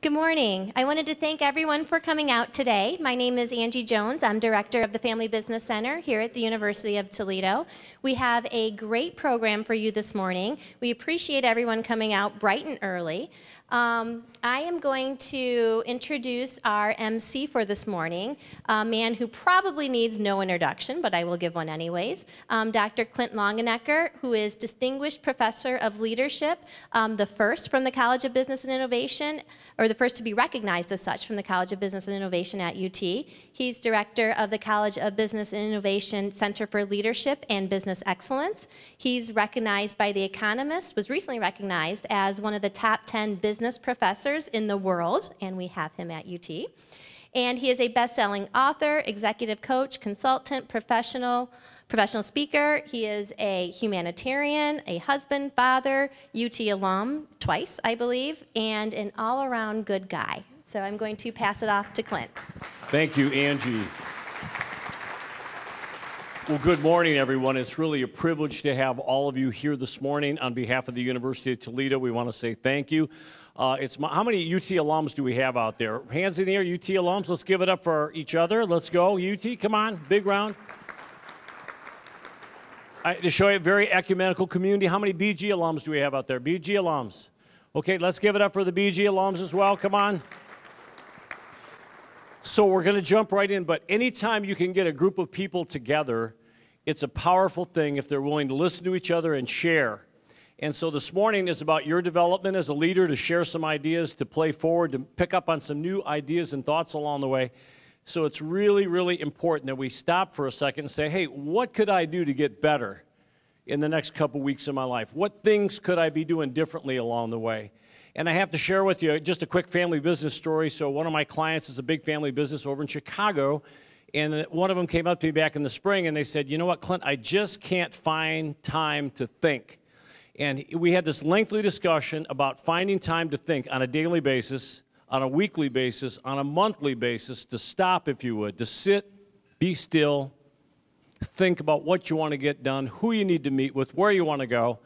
Good morning. I wanted to thank everyone for coming out today. My name is Angie Jones. I'm director of the Family Business Center here at the University of Toledo. We have a great program for you this morning. We appreciate everyone coming out bright and early. I am going to introduce our MC for this morning, a man who probably needs no introduction, but I will give one anyways. Dr. Clint Longenecker, who is Distinguished Professor of Leadership, the first from the College of Business and Innovation, or the first to be recognized as such from the College of Business and Innovation at UT. He's director of the College of Business and Innovation Center for Leadership and Business Excellence. He's recognized by The Economist, was recently recognized as one of the top 10 business professors in the world, and we have him at UT. And he is a best-selling author, executive coach, consultant, professional speaker. He is a humanitarian, a husband, father, UT alum, twice, I believe, and an all-around good guy. So I'm going to pass it off to Clint. Thank you, Angie. Well, good morning, everyone. It's really a privilege to have all of you here this morning. On behalf of the University of Toledo, we want to say thank you. How many UT alums do we have out there? Hands in the air, UT alums. Let's give it up for each other. Let's go. UT, come on, big round. To show you a very ecumenical community, how many BG alums do we have out there? BG alums. Okay, let's give it up for the BG alums as well. Come on. So we're going to jump right in, but anytime you can get a group of people together, it's a powerful thing if they're willing to listen to each other and share. And so this morning is about your development as a leader, to share some ideas, to play forward, to pick up on some new ideas and thoughts along the way. So it's really, really important that we stop for a second and say, hey, what could I do to get better in the next couple weeks of my life? What things could I be doing differently along the way? And I have to share with you just a quick family business story. So one of my clients is a big family business over in Chicago, and one of them came up to me back in the spring, and they said, you know what, Clint, I just can't find time to think. And we had this lengthy discussion about finding time to think on a daily basis, on a weekly basis, on a monthly basis, to stop, if you would, to sit, be still, think about what you want to get done, who you need to meet with, where you want to go,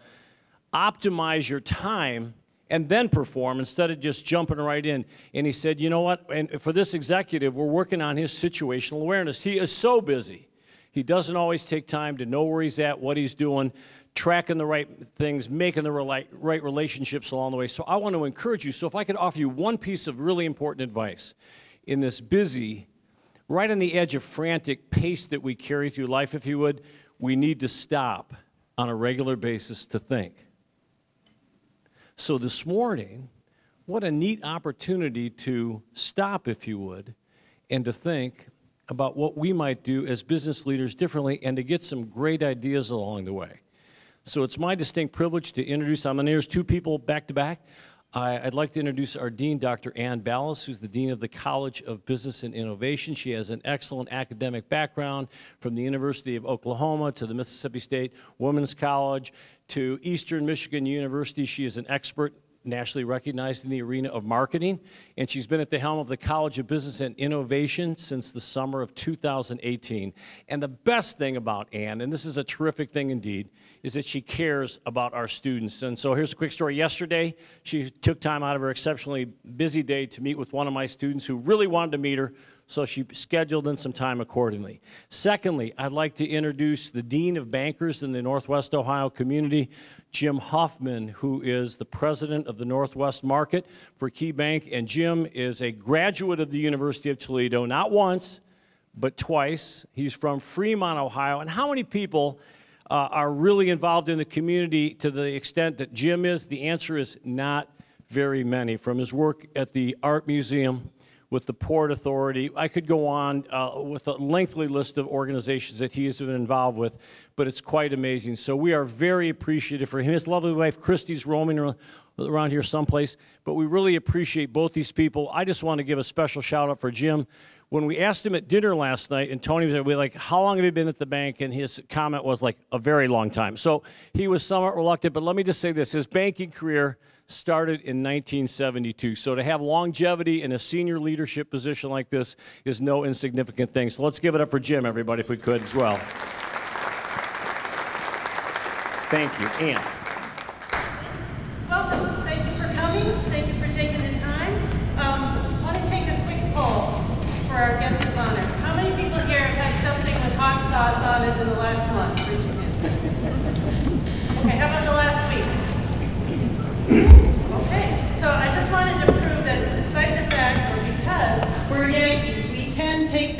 optimize your time, and then perform instead of just jumping right in. And he said, you know what, and for this executive, we're working on his situational awareness. He is so busy. He doesn't always take time to know where he's at, what he's doing, tracking the right things, making the right relationships along the way. So I want to encourage you. So if I could offer you one piece of really important advice in this busy, right on the edge of frantic pace that we carry through life, if you would, we need to stop on a regular basis to think. So this morning, what a neat opportunity to stop, if you would, and to think about what we might do as business leaders differently and to get some great ideas along the way. So it's my distinct privilege to introduce, I'm going to introduce two people back to back. I'd like to introduce our Dean, Dr. Ann Ballas, who's the Dean of the College of Business and Innovation. She has an excellent academic background from the University of Oklahoma to the Mississippi State Women's College to Eastern Michigan University. She is an expert, nationally recognized in the arena of marketing, and she's been at the helm of the College of Business and Innovation since the summer of 2018. And the best thing about Ann, and this is a terrific thing indeed, is that she cares about our students. And so here's a quick story. Yesterday, she took time out of her exceptionally busy day to meet with one of my students who really wanted to meet her, so she scheduled in some time accordingly. Secondly, I'd like to introduce the Dean of Bankers in the Northwest Ohio community, Jim Hoffman, who is the president of the Northwest Market for Key Bank. And Jim is a graduate of the University of Toledo, not once, but twice. He's from Fremont, Ohio. And how many people are really involved in the community to the extent that Jim is? The answer is not very many. From his work at the Art Museum, with the Port Authority. I could go on with a lengthy list of organizations that he has been involved with, but it's quite amazing. So we are very appreciative for him. His lovely wife, Christy's roaming around here someplace, but we really appreciate both these people. I just want to give a special shout out for Jim. When we asked him at dinner last night, and Tony was like, how long have you been at the bank? And his comment was like, a very long time. So he was somewhat reluctant, but let me just say this. His banking career started in 1972. So to have longevity in a senior leadership position like this is no insignificant thing. So let's give it up for Jim, everybody, if we could as well. Thank you. Ann. Welcome. Thank you for coming. Thank you for taking the time.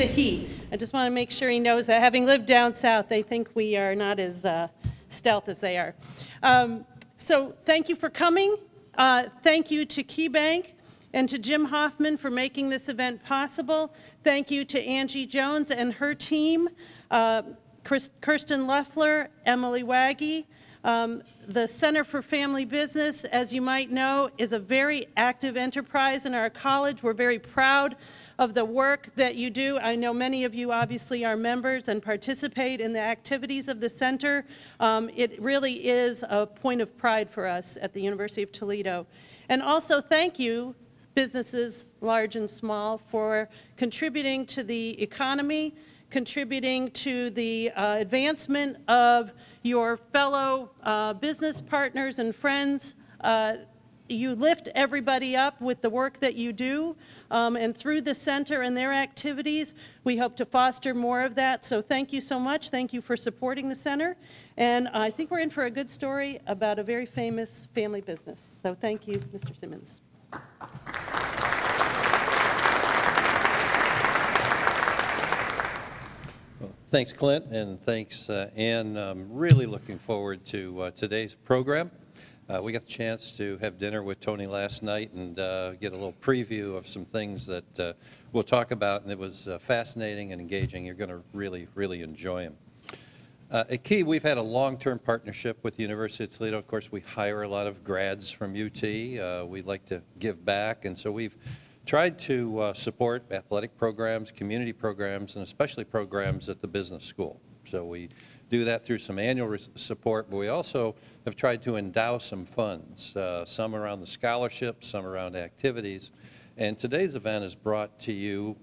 heat. I just want to make sure he knows that. Having lived down south, they think we are not as stealth as they are. So thank you for coming. Thank you to KeyBank and to Jim Hoffman for making this event possible. Thank you to Angie Jones and her team, Kirsten Loeffler, Emily Waggy. The Center for Family Business, as you might know, is a very active enterprise in our college. We're very proud of the work that you do. I know many of you obviously are members and participate in the activities of the center. It really is a point of pride for us at the University of Toledo. And also thank you, businesses large and small, for contributing to the economy, contributing to the advancement of your fellow business partners and friends. You lift everybody up with the work that you do, and through the center and their activities, we hope to foster more of that. So thank you so much. Thank you for supporting the center. And I think we're in for a good story about a very famous family business. So thank you, Mr. Simmons. Thanks, Clint, and thanks, Ann. I'm really looking forward to today's program. We got the chance to have dinner with Tony last night and get a little preview of some things that we'll talk about, and it was fascinating and engaging. You're going to really, really enjoy them. At Key, we've had a long-term partnership with the University of Toledo. Of course, we hire a lot of grads from UT. We like to give back, and so we've tried to support athletic programs, community programs, and especially programs at the business school. So we do that through some annual support, but we also have tried to endow some funds, some around the scholarships, some around activities. And today's event is brought to you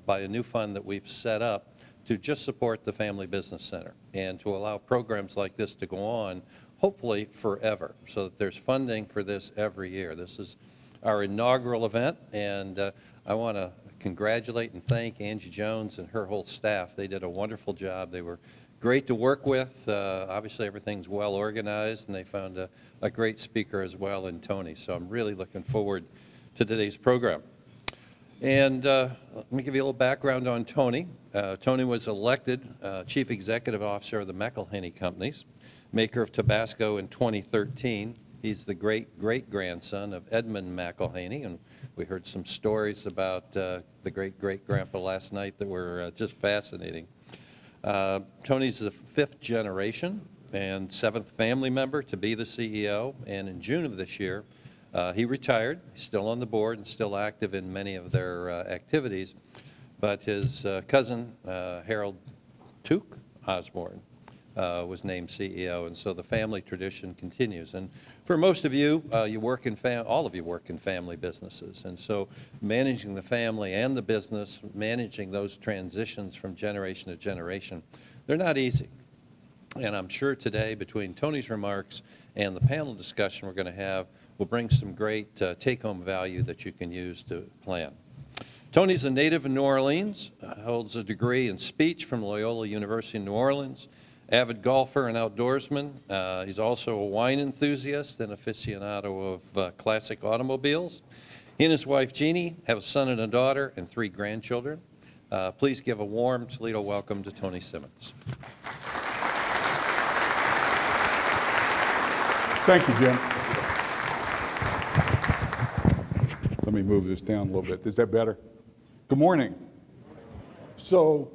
by a new fund that we've set up to just support the Family Business Center and to allow programs like this to go on, hopefully forever, so that there's funding for this every year. This is our inaugural event, and I want to congratulate and thank Angie Jones and her whole staff. They did a wonderful job. They were great to work with. Obviously, everything's well organized, and they found a great speaker as well in Tony. So I'm really looking forward to today's program. And let me give you a little background on Tony. Tony was elected Chief Executive Officer of the McElhenney Companies, maker of Tabasco in 2013. He's the great-great-grandson of Edmund McElhenney, and we heard some stories about the great-great-grandpa last night that were just fascinating. Tony's the 5th generation and 7th family member to be the CEO, and in June of this year, he retired. He's still on the board and still active in many of their activities, but his cousin, Harold Tuke Osborne, was named CEO, and so the family tradition continues. And for most of you, you work in all of you work in family businesses, and so managing the family and the business, managing those transitions from generation to generation, they're not easy. And I'm sure today, between Tony's remarks and the panel discussion we're going to have, will bring some great take-home value that you can use to plan. Tony's a native of New Orleans, holds a degree in speech from Loyola University in New Orleans, avid golfer and outdoorsman. He's also a wine enthusiast and aficionado of classic automobiles. He and his wife, Jeannie, have a son and a daughter and 3 grandchildren. Please give a warm Toledo welcome to Tony Simmons. Thank you, Jim. Let me move this down a little bit. Is that better? Good morning. So,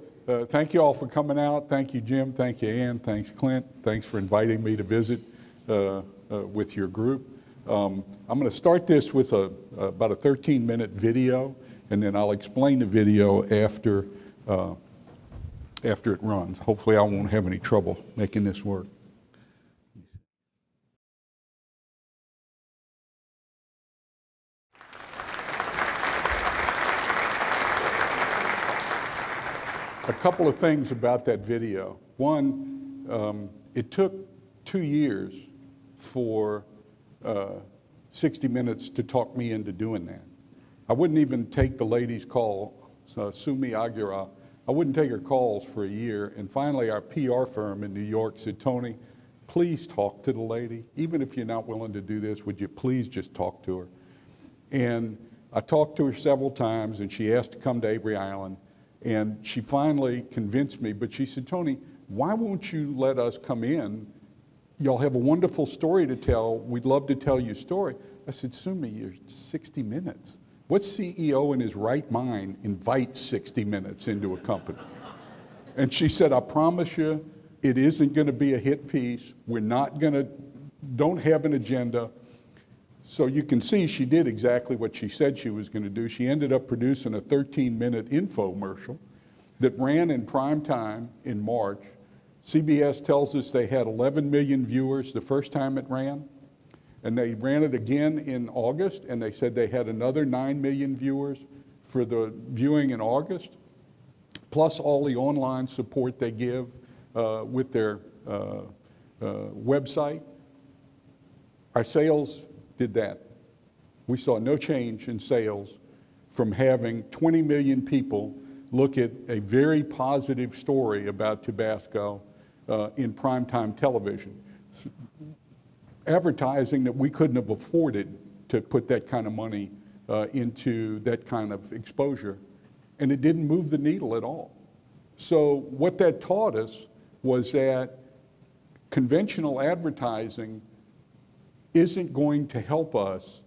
thank you all for coming out. Thank you, Jim. Thank you, Ann. Thanks, Clint. Thanks for inviting me to visit with your group. I'm going to start this with about a 13-minute video, and then I'll explain the video after it runs. Hopefully, I won't have any trouble making this work. A couple of things about that video. One, it took 2 years for 60 Minutes to talk me into doing that. I wouldn't even take the lady's call, Sumi Agira. I wouldn't take her calls for a year. And finally, our PR firm in New York said, Tony, please talk to the lady. Even if you're not willing to do this, would you please just talk to her? And I talked to her several times, and she asked to come to Avery Island. And she finally convinced me, but she said, Tony, why won't you let us come in? Y'all have a wonderful story to tell. We'd love to tell you a story. I said, Sumi, you're 60 minutes. What CEO in his right mind invites 60 minutes into a company? And she said, I promise you, it isn't going to be a hit piece. We're not going to, don't have an agenda. So you can see she did exactly what she said she was going to do. She ended up producing a 13-minute infomercial that ran in prime time in March. CBS tells us they had 11 million viewers the first time it ran, and they ran it again in August, and they said they had another 9 million viewers for the viewing in August, plus all the online support they give with their website. Our sales did that. We saw no change in sales from having 20 million people look at a very positive story about Tabasco in primetime television. Advertising that we couldn't have afforded to put that kind of money into that kind of exposure. And it didn't move the needle at all. So what that taught us was that conventional advertising isn't going to help us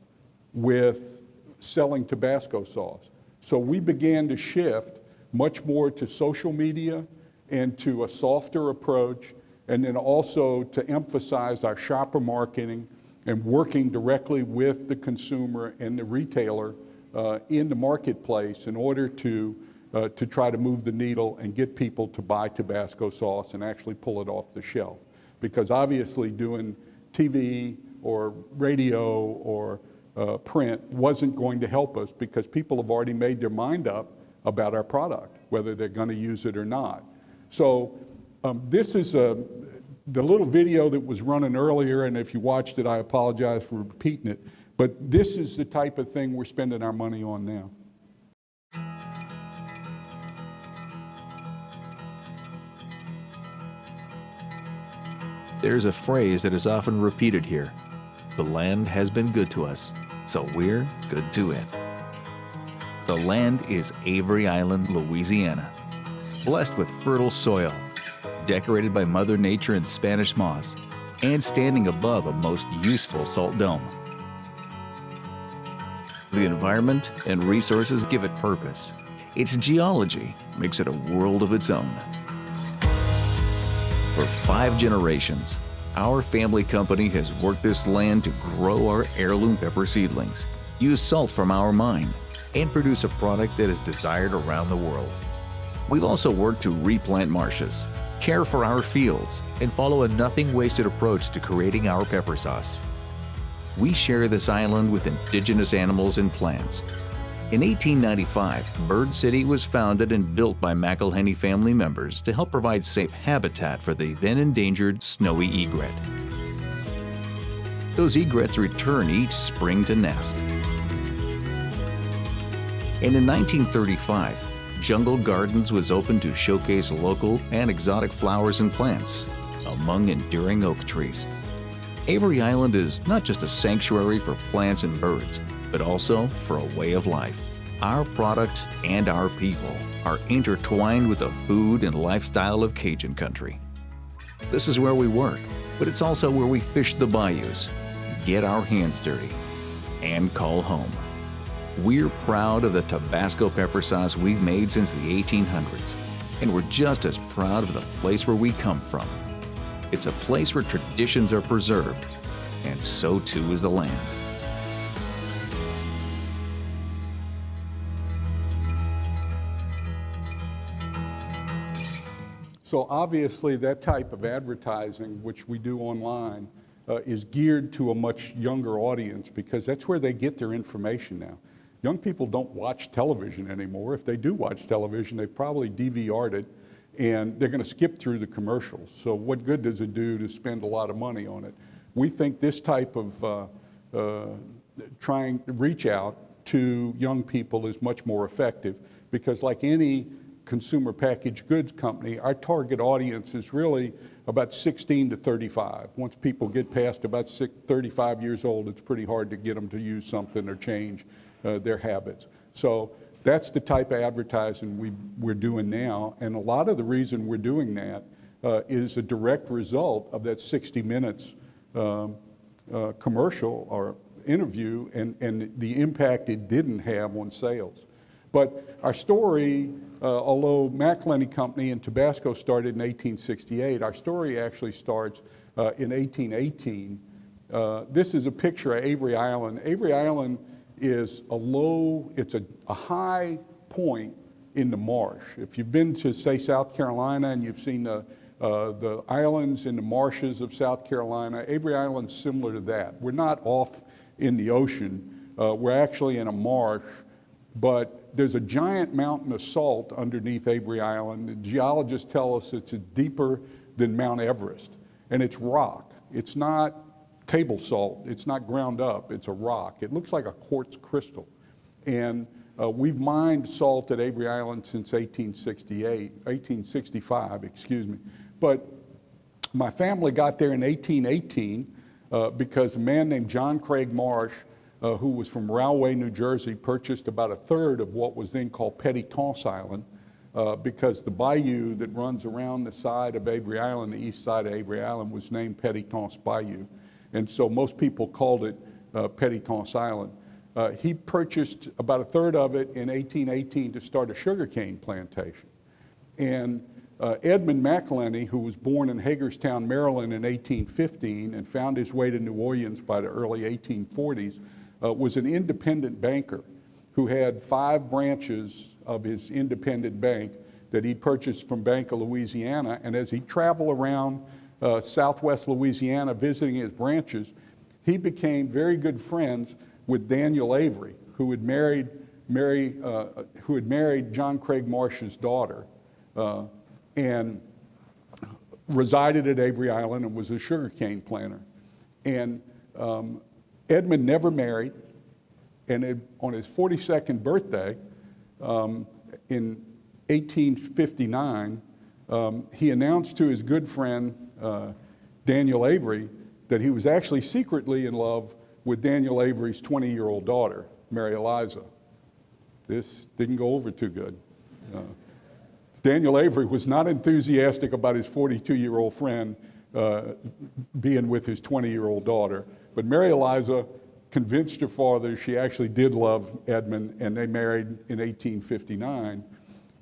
with selling Tabasco sauce. So we began to shift much more to social media and to a softer approach, and then also to emphasize our shopper marketing and working directly with the consumer and the retailer in the marketplace in order to try to move the needle and get people to buy Tabasco sauce and actually pull it off the shelf. Because obviously doing TV or radio or print wasn't going to help us, because people have already made their mind up about our product, whether they're going to use it or not. So this is the little video that was running earlier, and if you watched it, I apologize for repeating it, but this is the type of thing we're spending our money on now. There's a phrase that is often repeated here. The land has been good to us, so we're good to it. The land is Avery Island, Louisiana, blessed with fertile soil, decorated by Mother Nature in Spanish moss, and standing above a most useful salt dome. The environment and resources give it purpose. Its geology makes it a world of its own. For 5 generations, our family company has worked this land to grow our heirloom pepper seedlings, use salt from our mine, and produce a product that is desired around the world. We've also worked to replant marshes, care for our fields, and follow a nothing-wasted approach to creating our pepper sauce. We share this island with indigenous animals and plants. In 1895, Bird City was founded and built by McElhenney family members to help provide safe habitat for the then endangered snowy egret. Those egrets return each spring to nest. And in 1935, Jungle Gardens was opened to showcase local and exotic flowers and plants among enduring oak trees. Avery Island is not just a sanctuary for plants and birds, but also for a way of life. Our product and our people are intertwined with the food and lifestyle of Cajun country. This is where we work, but it's also where we fish the bayous, get our hands dirty, and call home. We're proud of the Tabasco pepper sauce we've made since the 1800s, and we're just as proud of the place where we come from. It's a place where traditions are preserved, and so too is the land. So obviously that type of advertising, which we do online, is geared to a much younger audience, because that's where they get their information now. Young people don't watch television anymore. If they do watch television, they've probably DVR'd it, and they're going to skip through the commercials. So what good does it do to spend a lot of money on it? We think this type of trying to reach out to young people is much more effective, because like any consumer packaged goods company, our target audience is really about 16 to 35. Once people get past about 35 years old, it's pretty hard to get them to use something or change their habits. So That's the type of advertising we're doing now, and a lot of the reason we're doing that is a direct result of that 60 Minutes commercial or interview and the impact it didn't have on sales. But our story, although McElhenney Company in Tabasco started in 1868, our story actually starts in 1818. This is a picture of Avery Island. Avery Island is it's a high point in the marsh. If you've been to, say, South Carolina and you've seen the islands in the marshes of South Carolina, Avery Island's similar to that. We're not off in the ocean. We're actually in a marsh, but there's a giant mountain of salt underneath Avery Island. The geologists tell us it's deeper than Mount Everest, and it's rock. It's not table salt. It's not ground up. It's a rock. It looks like a quartz crystal. And we've mined salt at Avery Island since 1865, excuse me. But my family got there in 1818 because a man named John Craig Marsh, who was from Rahway, New Jersey, purchased about a third of what was then called Petitance Island because the bayou that runs around the side of Avery Island, the east side of Avery Island, was named Petitance Bayou. And so most people called it Petitance Island. He purchased about a third of it in 1818 to start a sugarcane plantation. And Edmund McElhenney, who was born in Hagerstown, Maryland in 1815 and found his way to New Orleans by the early 1840s, was an independent banker who had 5 branches of his independent bank that he purchased from Bank of Louisiana. And as he traveled around southwest Louisiana visiting his branches, he became very good friends with Daniel Avery, who had married John Craig Marsh's daughter and resided at Avery Island and was a sugarcane planter. And Edmund never married, and on his 42nd birthday in 1859, he announced to his good friend Daniel Avery that he was actually secretly in love with Daniel Avery's 20-year-old daughter, Mary Eliza. This didn't go over too good. Daniel Avery was not enthusiastic about his 42-year-old friend being with his 20-year-old daughter, but Mary Eliza convinced her father she actually did love Edmund, and they married in 1859.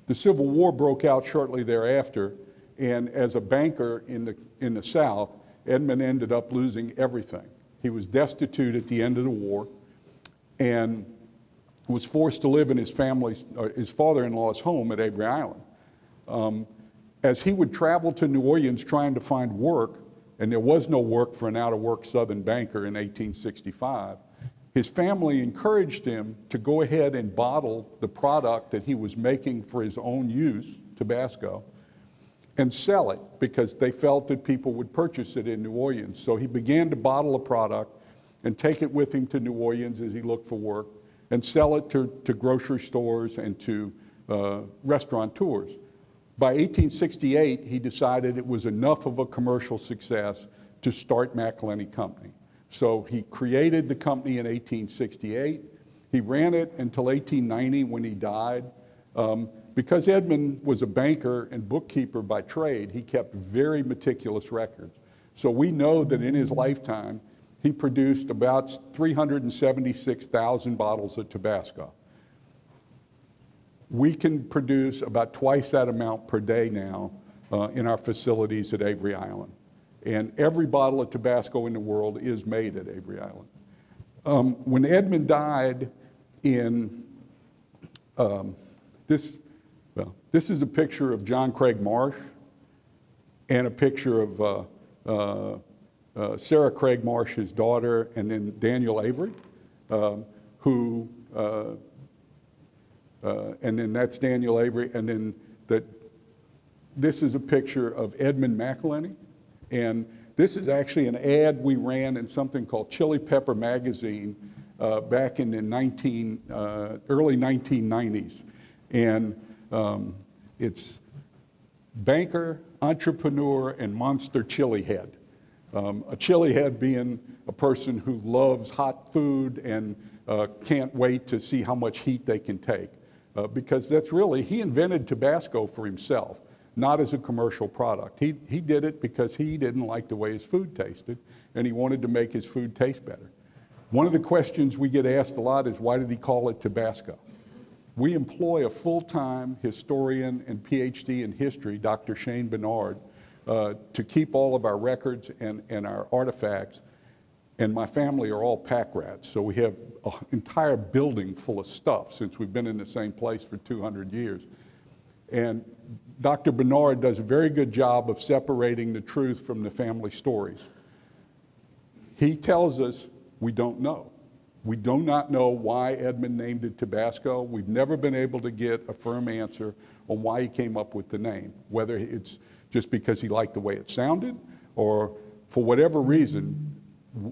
The Civil War broke out shortly thereafter, and as a banker in the South, Edmund ended up losing everything. He was destitute at the end of the war and was forced to live in his father-in-law's home at Avery Island. As he would travel to New Orleans trying to find work, and there was no work for an out-of-work Southern banker in 1865, his family encouraged him to go ahead and bottle the product that he was making for his own use, Tabasco, and sell it because they felt that people would purchase it in New Orleans. So he began to bottle a product and take it with him to New Orleans as he looked for work and sell it to grocery stores and to restaurateurs. By 1868, he decided it was enough of a commercial success to start McElhenney Company. So he created the company in 1868. He ran it until 1890 when he died. Because Edmund was a banker and bookkeeper by trade, he kept very meticulous records. So we know that in his lifetime, he produced about 376,000 bottles of Tabasco. We can produce about twice that amount per day now in our facilities at Avery Island. And every bottle of Tabasco in the world is made at Avery Island. When Edmund died in, this is a picture of John Craig Marsh and a picture of Sarah Craig Marsh, his daughter, and then Daniel Avery, and then that's Daniel Avery, and then this is a picture of Edmund McElhenney, and this is actually an ad we ran in something called Chili Pepper Magazine back in the early 1990s, and it's banker, entrepreneur, and monster chili head. A chili head being a person who loves hot food and can't wait to see how much heat they can take. because that's really, he invented Tabasco for himself, not as a commercial product. He did it because he didn't like the way his food tasted, and he wanted to make his food taste better. One of the questions we get asked a lot is, why did he call it Tabasco? We employ a full-time historian and PhD in history, Dr. Shane Bernard, to keep all of our records and our artifacts. And my family are all pack rats, so we have an entire building full of stuff since we've been in the same place for 200 years. And Dr. Bernard does a very good job of separating the truth from the family stories. He tells us we don't know. We do not know why Edmund named it Tabasco. We've never been able to get a firm answer on why he came up with the name, whether it's just because he liked the way it sounded or for whatever reason.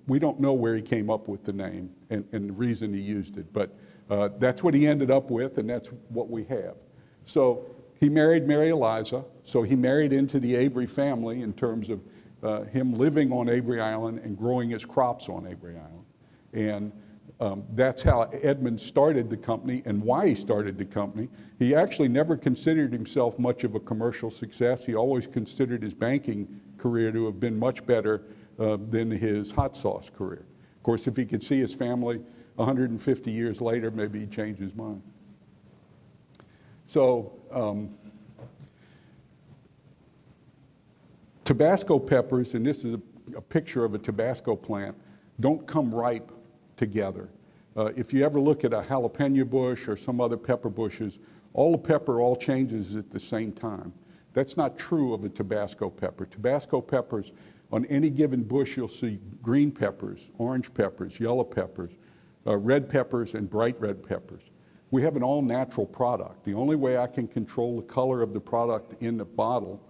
We don't know where he came up with the name and the reason he used it, but that's what he ended up with, and that's what we have. So he married Mary Eliza, so he married into the Avery family in terms of him living on Avery Island and growing his crops on Avery Island. And that's how Edmund started the company and why he started the company. He actually never considered himself much of a commercial success. He always considered his banking career to have been much better than his hot sauce career. Of course, if he could see his family 150 years later, maybe he'd change his mind. So Tabasco peppers, and this is a picture of a Tabasco plant, don't come ripe together. If you ever look at a jalapeno bush or some other pepper bushes, all the pepper all changes at the same time. That's not true of a Tabasco pepper. Tabasco peppers, on any given bush, you'll see green peppers, orange peppers, yellow peppers, red peppers, and bright red peppers. We have an all-natural product. The only way I can control the color of the product in the bottle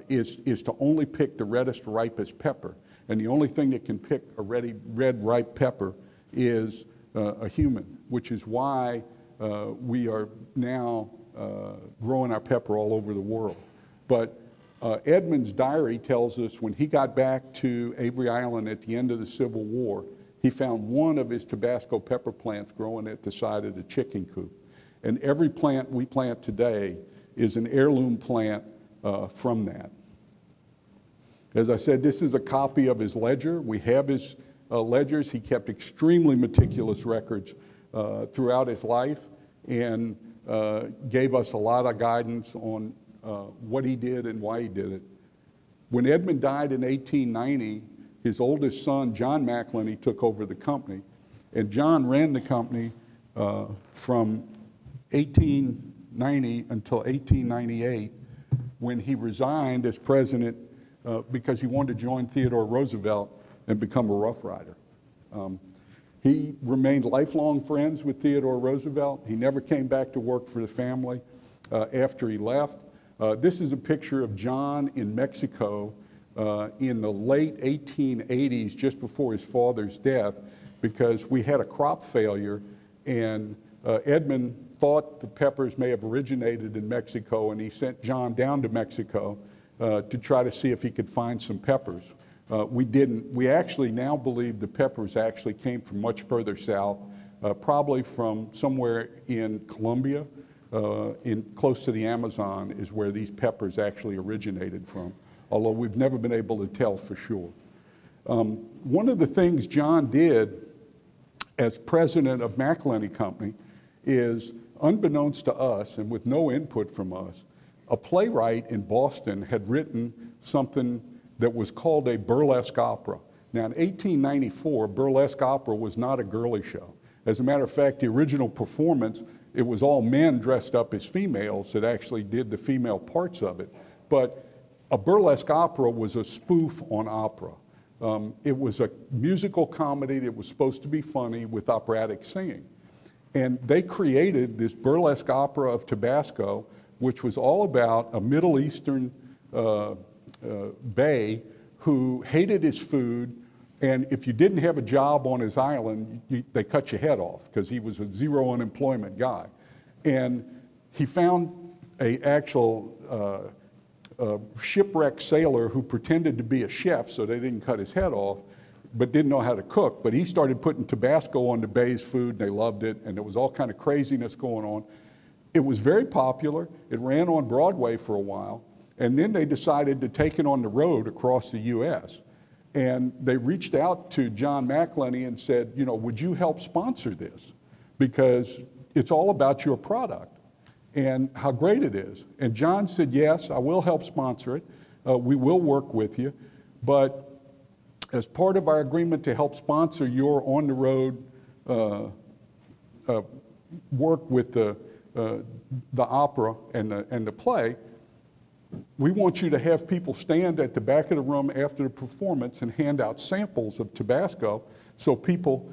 is to only pick the reddest, ripest pepper. And the only thing that can pick a red, ripe pepper is a human, which is why we are now growing our pepper all over the world. But Edmund's diary tells us when he got back to Avery Island at the end of the Civil War, he found one of his Tabasco pepper plants growing at the side of the chicken coop. And every plant we plant today is an heirloom plant from that. As I said, this is a copy of his ledger. We have his ledgers. He kept extremely meticulous records throughout his life and gave us a lot of guidance on what he did and why he did it. When Edmund died in 1890, his oldest son, John McElhenney, took over the company. And John ran the company from 1890 until 1898, when he resigned as president because he wanted to join Theodore Roosevelt and become a Rough Rider. He remained lifelong friends with Theodore Roosevelt. He never came back to work for the family after he left. This is a picture of John in Mexico in the late 1880s, just before his father's death, because we had a crop failure, and Edmund thought the peppers may have originated in Mexico, and he sent John down to Mexico to try to see if he could find some peppers. We didn't. We actually now believe the peppers actually came from much further south, probably from somewhere in Colombia, close to the Amazon is where these peppers actually originated from, although we've never been able to tell for sure. One of the things John did as president of McElhenney Company is, unbeknownst to us and with no input from us, a playwright in Boston had written something that was called a burlesque opera. Now, in 1894, burlesque opera was not a girly show. As a matter of fact, the original performance, it was all men dressed up as females that actually did the female parts of it. But a burlesque opera was a spoof on opera. It was a musical comedy that was supposed to be funny with operatic singing. And they created this burlesque opera of Tabasco, which was all about a Middle Eastern bey who hated his food, and if you didn't have a job on his island, they cut your head off because he was a zero unemployment guy. And he found an actual shipwrecked sailor who pretended to be a chef so they didn't cut his head off, but didn't know how to cook. But he started putting Tabasco on the bey's food, and they loved it, and there was all kind of craziness going on. It was very popular. It ran on Broadway for a while, and then they decided to take it on the road across the U.S. And they reached out to John McElhenney and said, you know, would you help sponsor this? Because it's all about your product and how great it is. And John said, yes, I will help sponsor it. We will work with you. But as part of our agreement to help sponsor your on-the-road work with the opera and the play, we want you to have people stand at the back of the room after the performance and hand out samples of Tabasco so people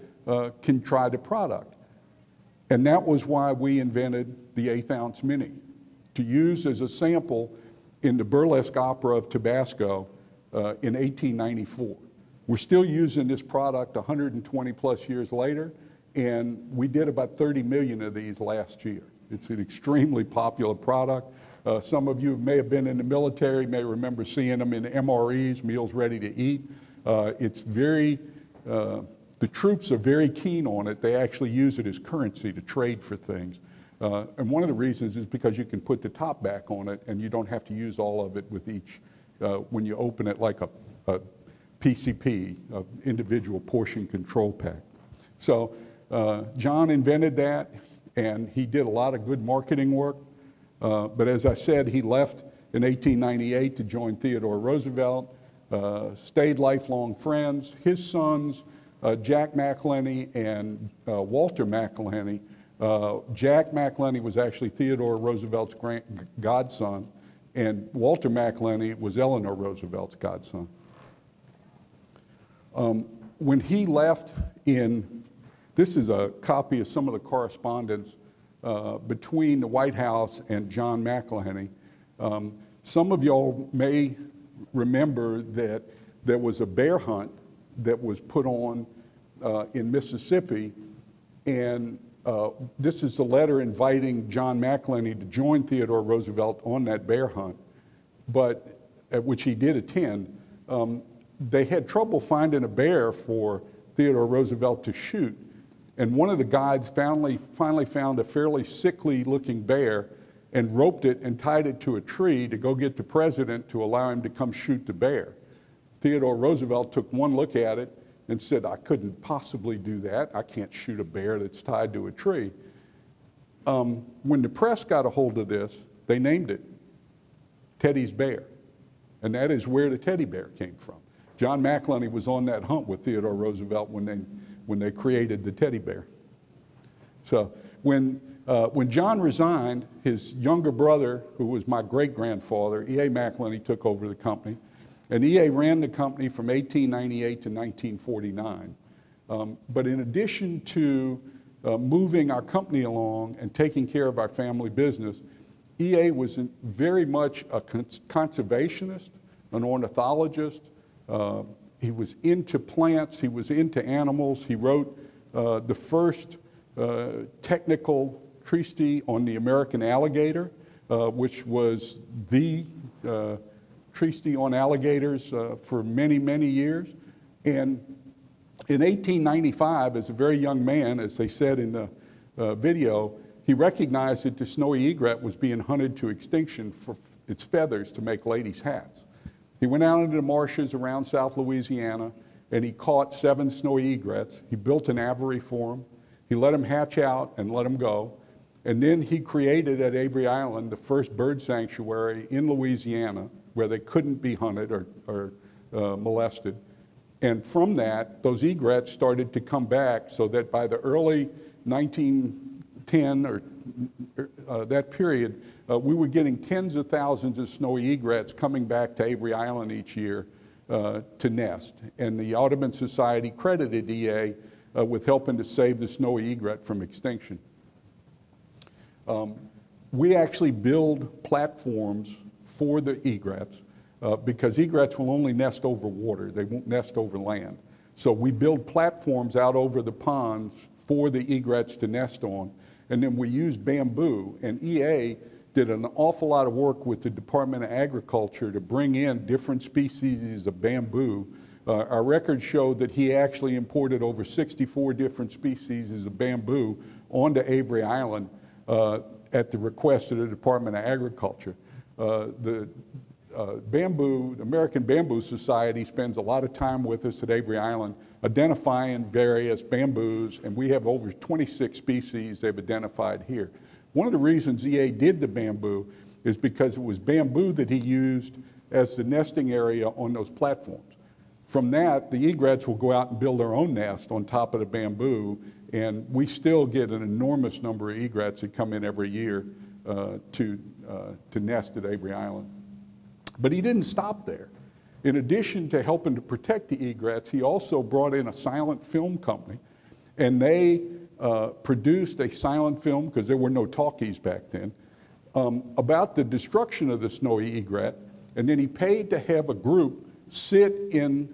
can try the product. And that was why we invented the 1/8 ounce mini, to use as a sample in the burlesque opera of Tabasco in 1894. We're still using this product 120 plus years later, and we did about 30 million of these last year. It's an extremely popular product. Some of you may have been in the military, may remember seeing them in MREs, meals ready to eat. It's very, the troops are very keen on it. They actually use it as currency to trade for things. And one of the reasons is because you can put the top back on it and you don't have to use all of it with each, when you open it like a PCP, individual portion control pack. So John invented that, and he did a lot of good marketing work. But as I said, he left in 1898 to join Theodore Roosevelt, stayed lifelong friends. His sons, Jack McElhenney and Walter McElhenney. Jack McElhenney was actually Theodore Roosevelt's godson, and Walter McElhenney was Eleanor Roosevelt's godson. When he left this is a copy of some of the correspondence between the White House and John McElhenney. Some of y'all may remember that there was a bear hunt that was put on in Mississippi, and this is a letter inviting John McElhenney to join Theodore Roosevelt on that bear hunt, but at which he did attend. They had trouble finding a bear for Theodore Roosevelt to shoot, and one of the guides finally found a fairly sickly looking bear and roped it and tied it to a tree to go get the president to allow him to come shoot the bear. Theodore Roosevelt took one look at it and said, I couldn't possibly do that. I can't shoot a bear that's tied to a tree. When the press got a hold of this, they named it Teddy's Bear. And that is where the teddy bear came from. John McElhenney was on that hunt with Theodore Roosevelt when they created the teddy bear. So when John resigned, his younger brother, who was my great-grandfather, E.A. McElhenney, took over the company. And E.A. ran the company from 1898 to 1949. But in addition to moving our company along and taking care of our family business, E.A. was very much a conservationist, an ornithologist. He was into plants, he was into animals. He wrote the first technical treatise on the American alligator, which was the treatise on alligators for many, many years. And in 1895, as a very young man, as they said in the video, he recognized that the snowy egret was being hunted to extinction for its feathers to make ladies' hats. He went out into the marshes around South Louisiana and he caught 7 snowy egrets. He built an aviary for them. He let them hatch out and let them go. And then he created at Avery Island the first bird sanctuary in Louisiana where they couldn't be hunted or molested. And from that, those egrets started to come back so that by the early 1910 or that period, we were getting tens of thousands of snowy egrets coming back to Avery Island each year to nest. And the Audubon Society credited EA with helping to save the snowy egret from extinction. We actually build platforms for the egrets because egrets will only nest over water. They won't nest over land. So we build platforms out over the ponds for the egrets to nest on. And then we use bamboo, and EA did an awful lot of work with the Department of Agriculture to bring in different species of bamboo. Our records show that he actually imported over 64 different species of bamboo onto Avery Island at the request of the Department of Agriculture. The American Bamboo Society spends a lot of time with us at Avery Island identifying various bamboos, and we have over 26 species they've identified here. One of the reasons EA did the bamboo is because it was bamboo that he used as the nesting area on those platforms. From that, the egrets will go out and build their own nest on top of the bamboo, and we still get an enormous number of egrets that come in every year to nest at Avery Island. But he didn't stop there. In addition to helping to protect the egrets, he also brought in a silent film company, and they produced a silent film, because there were no talkies back then, about the destruction of the snowy egret, and then he paid to have a group sit in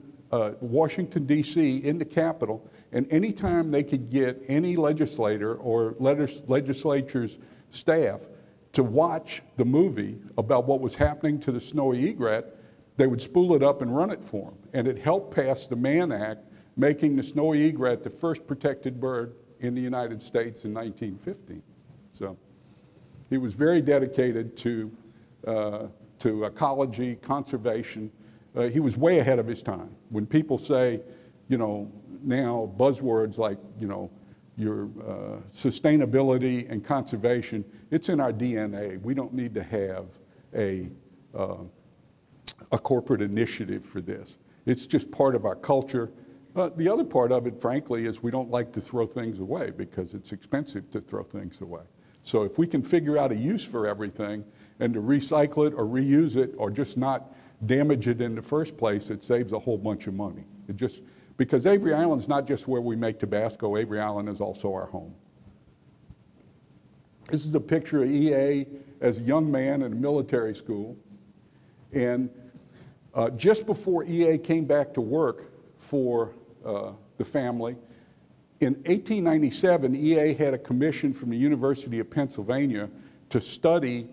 Washington, D.C., in the Capitol, and anytime they could get any legislator or legislature's staff to watch the movie about what was happening to the snowy egret, they would spool it up and run it for them. And it helped pass the Mann Act, making the snowy egret the first protected bird in the United States in 1915. So he was very dedicated to ecology, conservation. He was way ahead of his time. When people say, you know, now buzzwords like, you know, your sustainability and conservation, it's in our DNA. We don't need to have a corporate initiative for this. It's just part of our culture. The other part of it, frankly, is we don't like to throw things away because it's expensive to throw things away. So if we can figure out a use for everything and to recycle it or reuse it or just not damage it in the first place, it saves a whole bunch of money. It just, because Avery Island is not just where we make Tabasco, Avery Island is also our home. This is a picture of EA as a young man in a military school. And just before EA came back to work for the family, in 1897, EA had a commission from the University of Pennsylvania to study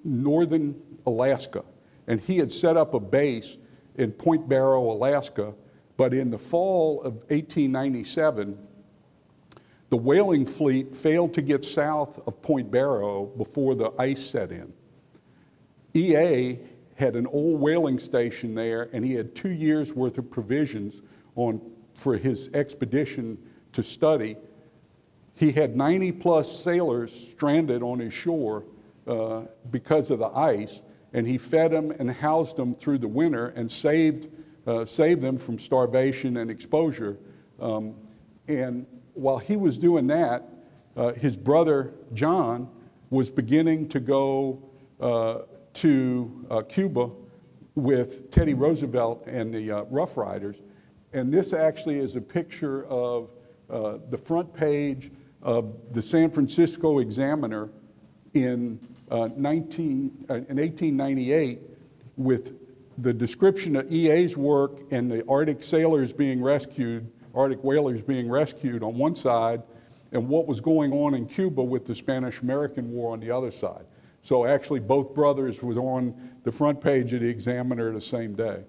northern Alaska. And he had set up a base in Point Barrow, Alaska, but in the fall of 1897, the whaling fleet failed to get south of Point Barrow before the ice set in. EA had an old whaling station there, and he had 2 years' worth of provisions for his expedition to study. He had 90-plus sailors stranded on his shore because of the ice, and he fed them and housed them through the winter and saved them from starvation and exposure. And while he was doing that, his brother John was beginning to go to Cuba with Teddy Roosevelt and the Rough Riders. And this actually is a picture of the front page of the San Francisco Examiner in 1898 with the description of EA's work and the Arctic sailors being rescued, Arctic whalers being rescued on one side, and what was going on in Cuba with the Spanish-American War on the other side. So actually both brothers was on the front page of the Examiner the same day.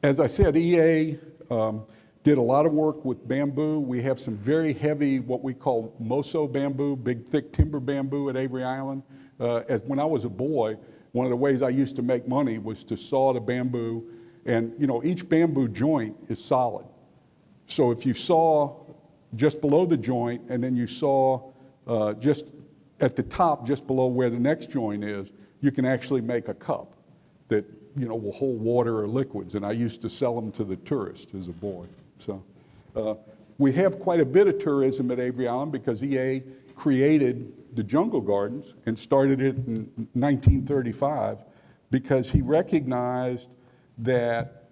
As I said, EA did a lot of work with bamboo. We have some very heavy, what we call moso bamboo, big thick timber bamboo at Avery Island. When I was a boy, one of the ways I used to make money was to saw the bamboo, and you know, each bamboo joint is solid. So if you saw just below the joint, and then you saw just at the top, just below where the next joint is, you can actually make a cup that, you know, will hold water or liquids. And I used to sell them to the tourists as a boy. So we have quite a bit of tourism at Avery Island because EA created the Jungle Gardens and started it in 1935 because he recognized that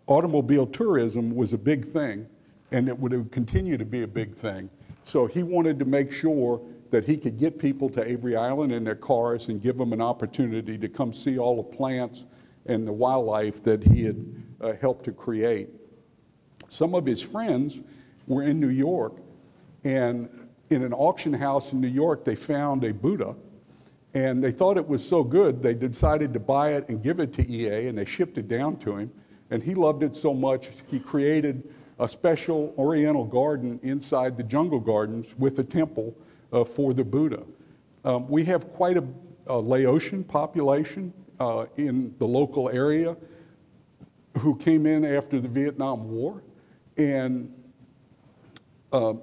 automobile tourism was a big thing and it would continue to be a big thing. So he wanted to make sure that he could get people to Avery Island in their cars and give them an opportunity to come see all the plants and the wildlife that he had helped to create. Some of his friends were in New York, and in an auction house in New York, they found a Buddha, and they thought it was so good, they decided to buy it and give it to EA, and they shipped it down to him, and he loved it so much, he created a special oriental garden inside the jungle gardens with a temple for the Buddha. We have quite a Laotian population in the local area who came in after the Vietnam War, and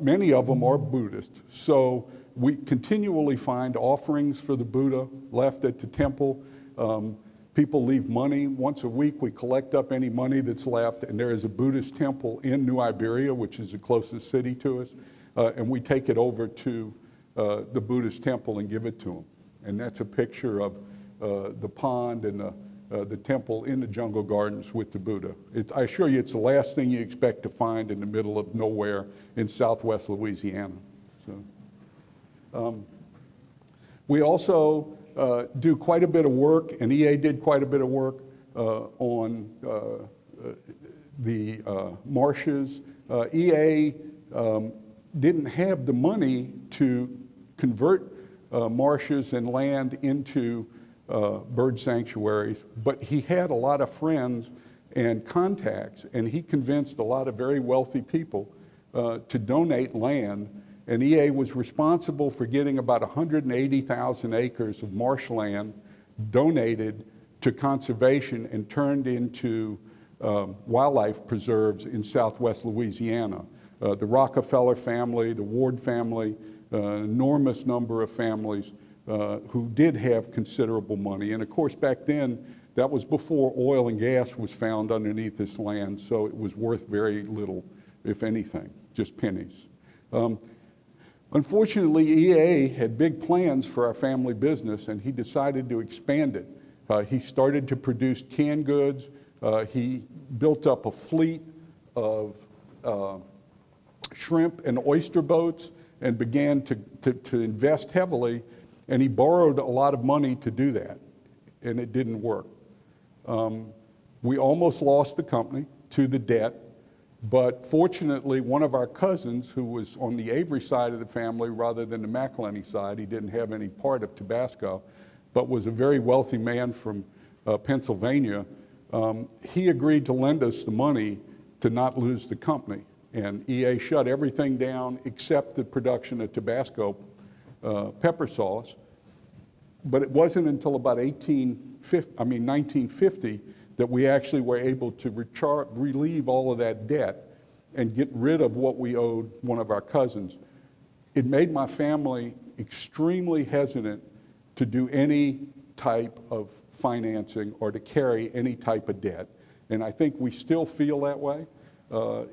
many of them are Buddhist. So we continually find offerings for the Buddha left at the temple. People leave money. Once a week, we collect up any money that's left, and there is a Buddhist temple in New Iberia, which is the closest city to us, and we take it over to the Buddhist temple and give it to them. And that's a picture of the pond and the temple in the jungle gardens with the Buddha. I assure you, it's the last thing you expect to find in the middle of nowhere in southwest Louisiana. So, we also do quite a bit of work, and EA did quite a bit of work on the marshes. EA didn't have the money to convert marshes and land into bird sanctuaries, but he had a lot of friends and contacts, and he convinced a lot of very wealthy people to donate land. And EA was responsible for getting about 180,000 acres of marshland donated to conservation and turned into wildlife preserves in southwest Louisiana. The Rockefeller family, the Ward family, an enormous number of families who did have considerable money. And of course, back then, that was before oil and gas was found underneath this land, so it was worth very little, if anything, just pennies. Unfortunately, EA had big plans for our family business, and he decided to expand it. He started to produce canned goods. He built up a fleet of shrimp and oyster boats and began to invest heavily, and he borrowed a lot of money to do that, and it didn't work. We almost lost the company to the debt, but fortunately, one of our cousins, who was on the Avery side of the family rather than the McElhenney side, he didn't have any part of Tabasco, but was a very wealthy man from Pennsylvania, he agreed to lend us the money to not lose the company. And EA shut everything down except the production of Tabasco pepper sauce. But it wasn't until about 1950 that we actually were able to relieve all of that debt and get rid of what we owed one of our cousins. It made my family extremely hesitant to do any type of financing or to carry any type of debt. And I think we still feel that way.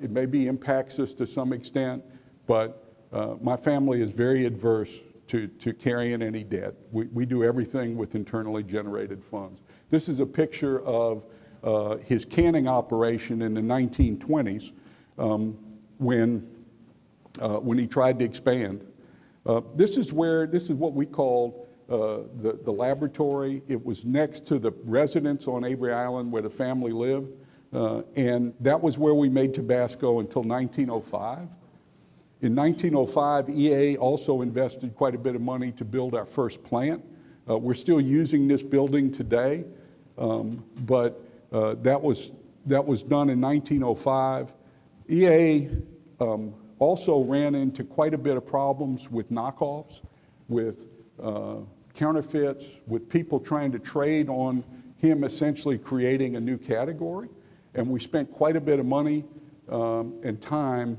It maybe impacts us to some extent, but my family is very adverse to carrying any debt. We do everything with internally generated funds. This is a picture of his canning operation in the 1920s when he tried to expand. This is what we called the laboratory. It was next to the residence on Avery Island where the family lived. And that was where we made Tabasco until 1905. In 1905, EA also invested quite a bit of money to build our first plant. We're still using this building today, but that was done in 1905. EA also ran into quite a bit of problems with knockoffs, with counterfeits, with people trying to trade on him essentially creating a new category. And we spent quite a bit of money and time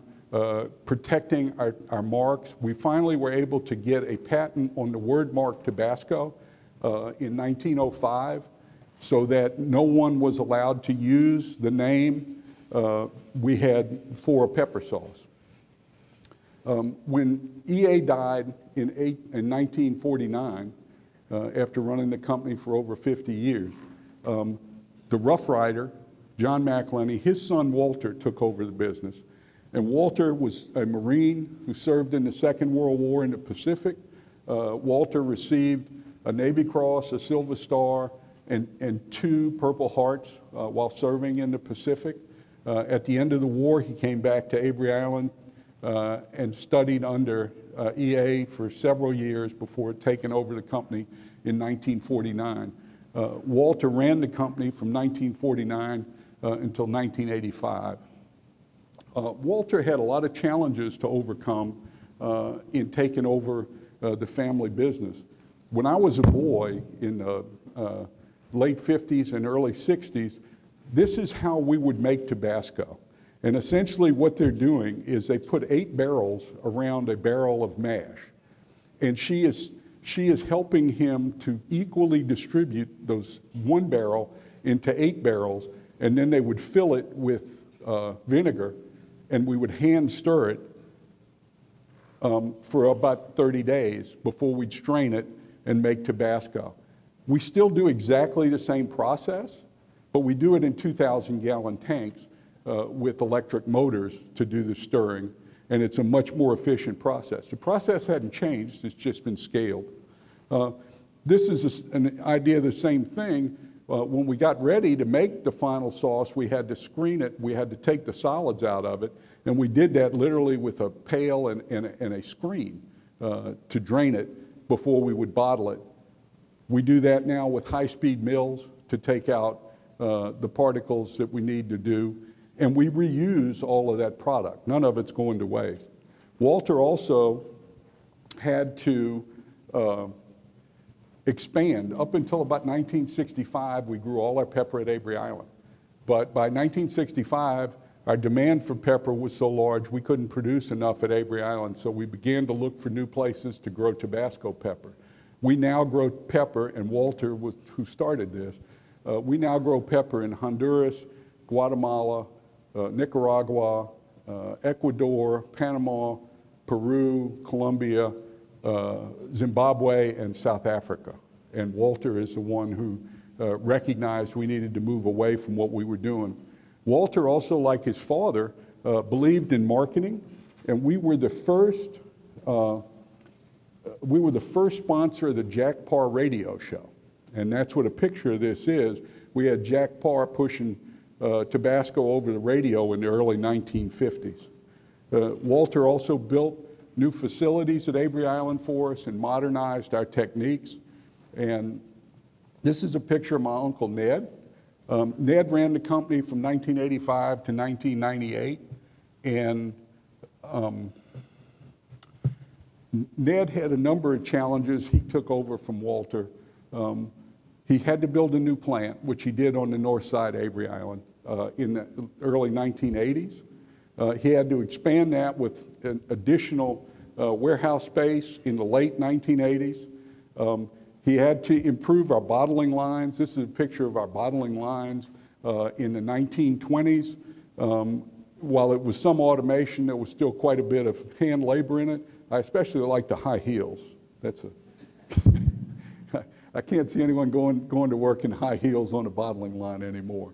protecting our marks. We finally were able to get a patent on the word mark Tabasco in 1905 so that no one was allowed to use the name we had for a pepper sauce. When EA died in 1949, after running the company for over 50 years, the Rough Rider, John McElhenney, his son Walter took over the business. And Walter was a Marine who served in the Second World War in the Pacific. Walter received a Navy Cross, a Silver Star, and 2 Purple Hearts while serving in the Pacific. At the end of the war, he came back to Avery Island and studied under EA for several years before taking over the company in 1949. Walter ran the company from 1949 until 1985. Walter had a lot of challenges to overcome in taking over the family business. When I was a boy in the late 50s and early 60s, this is how we would make Tabasco. And essentially what they're doing is they put 8 barrels around a barrel of mash. And she is helping him to equally distribute those 1 barrel into 8 barrels, and then they would fill it with vinegar, and we would hand stir it for about 30 days before we'd strain it and make Tabasco. We still do exactly the same process, but we do it in 2,000-gallon tanks with electric motors to do the stirring, and it's a much more efficient process. The process hadn't changed, it's just been scaled. This is an idea of the same thing. When we got ready to make the final sauce, we had to screen it, we had to take the solids out of it, and we did that literally with a pail and a screen to drain it before we would bottle it. We do that now with high-speed mills to take out the particles that we need to do, and we reuse all of that product. None of it's going to waste. Walter also had to expand. Up until about 1965, we grew all our pepper at Avery Island. But by 1965, our demand for pepper was so large we couldn't produce enough at Avery Island, so we began to look for new places to grow Tabasco pepper. We now grow pepper, and Walter was who started this. We now grow pepper in Honduras, Guatemala, Nicaragua, Ecuador, Panama, Peru, Colombia, Zimbabwe, and South Africa. And Walter is the one who recognized we needed to move away from what we were doing. Walter also, like his father, believed in marketing, and we were the first sponsor of the Jack Parr radio show. And that's what a picture of this is. We had Jack Parr pushing Tabasco over the radio in the early 1950s. Walter also built new facilities at Avery Island for us and modernized our techniques. And this is a picture of my Uncle Ned. Ned ran the company from 1985 to 1998, and Ned had a number of challenges. He took over from Walter. He had to build a new plant, which he did on the north side of Avery Island in the early 1980s. He had to expand that with an additional warehouse space in the late 1980s. He had to improve our bottling lines. This is a picture of our bottling lines in the 1920s. While it was some automation, there was still quite a bit of hand labor in it. I especially like the high heels. That's I can't see anyone going to work in high heels on a bottling line anymore.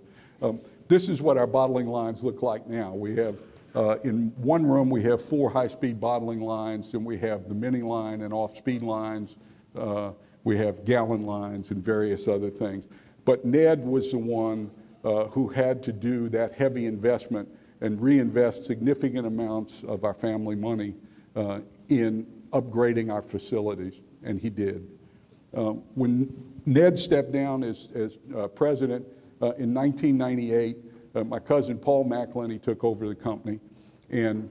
This is what our bottling lines look like now. We have, in one room, we have 4 high-speed bottling lines, and we have the mini line and off-speed lines. We have gallon lines and various other things. But Ned was the one who had to do that heavy investment and reinvest significant amounts of our family money in upgrading our facilities, and he did. When Ned stepped down as president in 1998, my cousin Paul McElhenney took over the company, and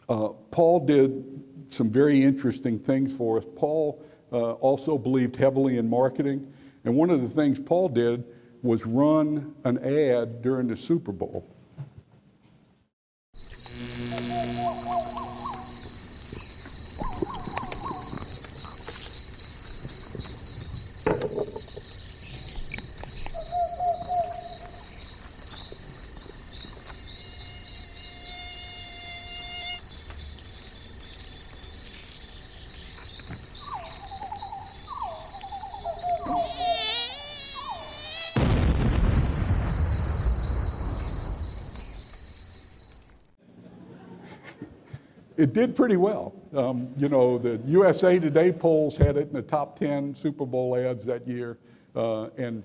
Paul did some very interesting things for us. Paul also believed heavily in marketing, and one of the things Paul did was run an ad during the Super Bowl. It did pretty well. You know, the USA Today polls had it in the top 10 Super Bowl ads that year, and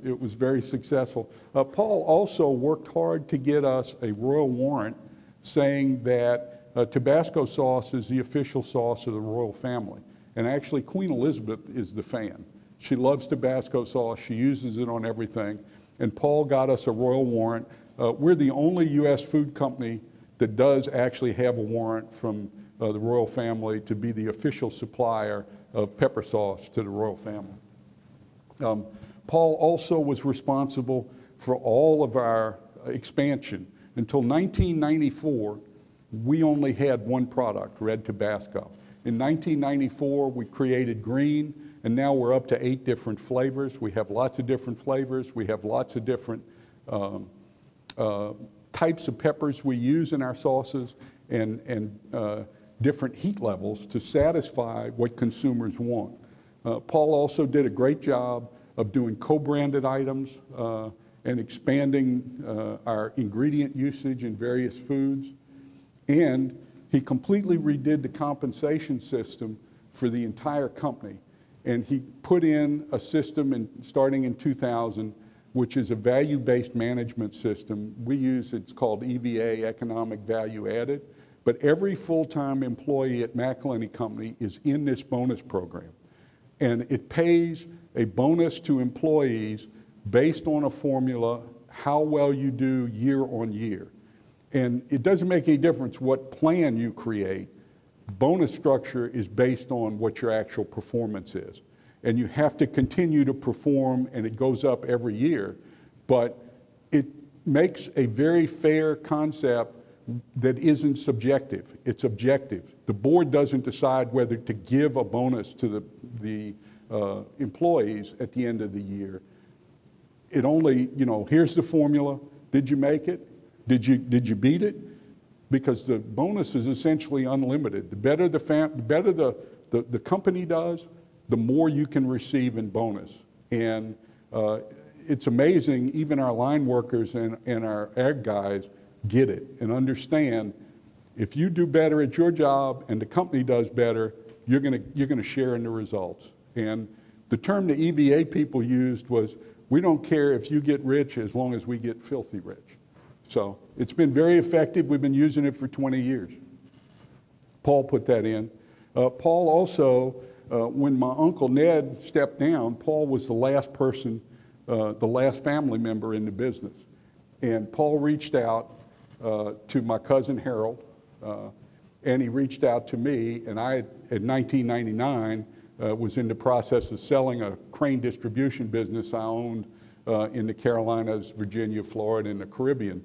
it was very successful. Paul also worked hard to get us a royal warrant saying that Tabasco sauce is the official sauce of the royal family. And actually, Queen Elizabeth is the fan. She loves Tabasco sauce. She uses it on everything. And Paul got us a royal warrant We're the only U.S. food company that does actually have a warrant from the royal family to be the official supplier of pepper sauce to the royal family. Paul also was responsible for all of our expansion. Until 1994, we only had one product, red Tabasco. In 1994, we created green, and now we're up to 8 different flavors. We have lots of different flavors. We have lots of different types of peppers we use in our sauces, and different heat levels to satisfy what consumers want. Paul also did a great job of doing co-branded items and expanding our ingredient usage in various foods. And he completely redid the compensation system for the entire company. And he put in a system starting in 2000, which is a value-based management system. We use, it's called EVA, Economic Value Added. But every full-time employee at McElhenney Company is in this bonus program. And it pays a bonus to employees based on a formula, how well you do year on year. And it doesn't make any difference what plan you create. Bonus structure is based on what your actual performance is. And you have to continue to perform, and it goes up every year. But it makes a very fair concept that isn't subjective. It's objective. The board doesn't decide whether to give a bonus to the employees at the end of the year. It only, here's the formula. Did you make it? Did you beat it? Because the bonus is essentially unlimited. The better the company does, the more you can receive in bonus. And it's amazing, even our line workers and our ag guys get it and understand if you do better at your job and the company does better, you're gonna share in the results. And the term the EVA people used was, we don't care if you get rich as long as we get filthy rich. So it's been very effective. We've been using it for 20 years. Paul put that in. Paul also, when my Uncle Ned stepped down, Paul was the last person, the last family member in the business. And Paul reached out to my cousin Harold, and he reached out to me, and I, in 1999, was in the process of selling a crane distribution business I owned in the Carolinas, Virginia, Florida, and the Caribbean.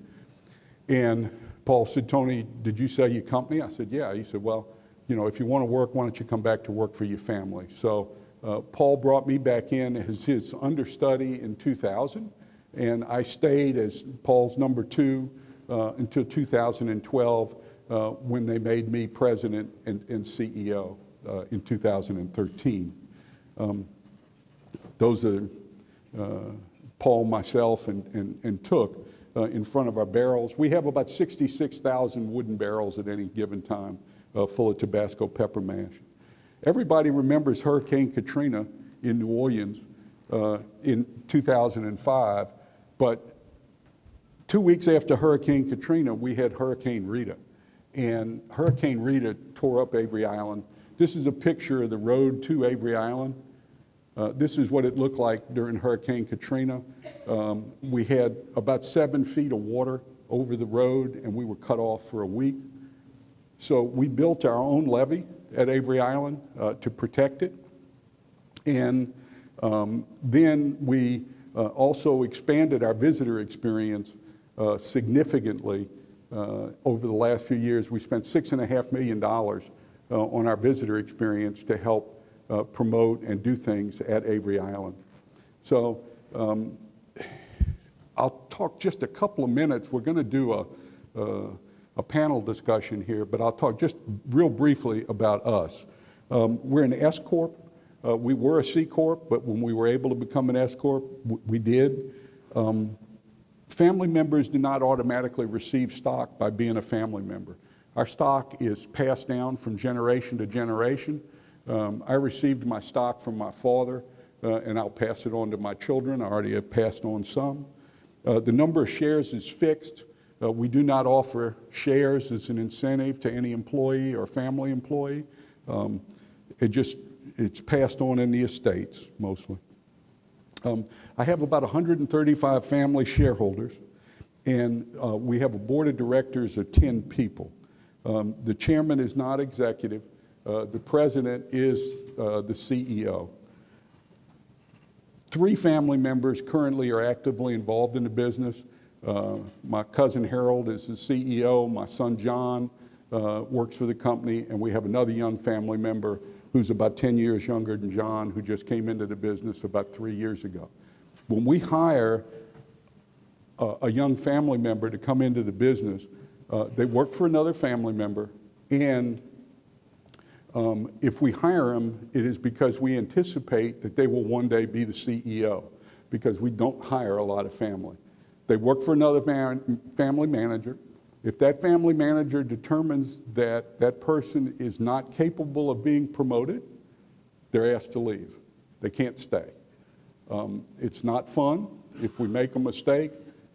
And Paul said, Tony, did you sell your company? I said, yeah. He said, well, if you want to work, why don't you come back to work for your family? So Paul brought me back in as his understudy in 2000, and I stayed as Paul's number 2 until 2012 when they made me president and CEO in 2013. Those are Paul, myself, and Took in front of our barrels. We have about 66,000 wooden barrels at any given time full of Tabasco pepper mash. Everybody remembers Hurricane Katrina in New Orleans in 2005, but 2 weeks after Hurricane Katrina, we had Hurricane Rita. And Hurricane Rita tore up Avery Island. This is a picture of the road to Avery Island. This is what it looked like during Hurricane Katrina. We had about 7 feet of water over the road, and we were cut off for a week. So we built our own levee at Avery Island to protect it. And then we also expanded our visitor experience significantly over the last few years. We spent $6.5 million on our visitor experience to help promote and do things at Avery Island. So I'll talk just a couple of minutes. We're going to do a panel discussion here, but I'll talk just real briefly about us. We're an S Corp. We were a C Corp, but when we were able to become an S Corp, we did. Family members do not automatically receive stock by being a family member. Our stock is passed down from generation to generation. I received my stock from my father, and I'll pass it on to my children. I already have passed on some. The number of shares is fixed. We do not offer shares as an incentive to any employee or family employee. It's passed on in the estates, mostly. I have about 135 family shareholders, And we have a board of directors of 10 people. The chairman is not executive. The president is the CEO. 3 family members currently are actively involved in the business. My cousin Harold is the CEO. My son John works for the company. And we have another young family member who's about 10 years younger than John, who just came into the business about 3 years ago. When we hire a young family member to come into the business, they work for another family member, and if we hire them, it is because we anticipate that they will one day be the CEO, because we don't hire a lot of family. They work for another family manager. If that family manager determines that that person is not capable of being promoted, they're asked to leave. They can't stay. It's not fun if we make a mistake,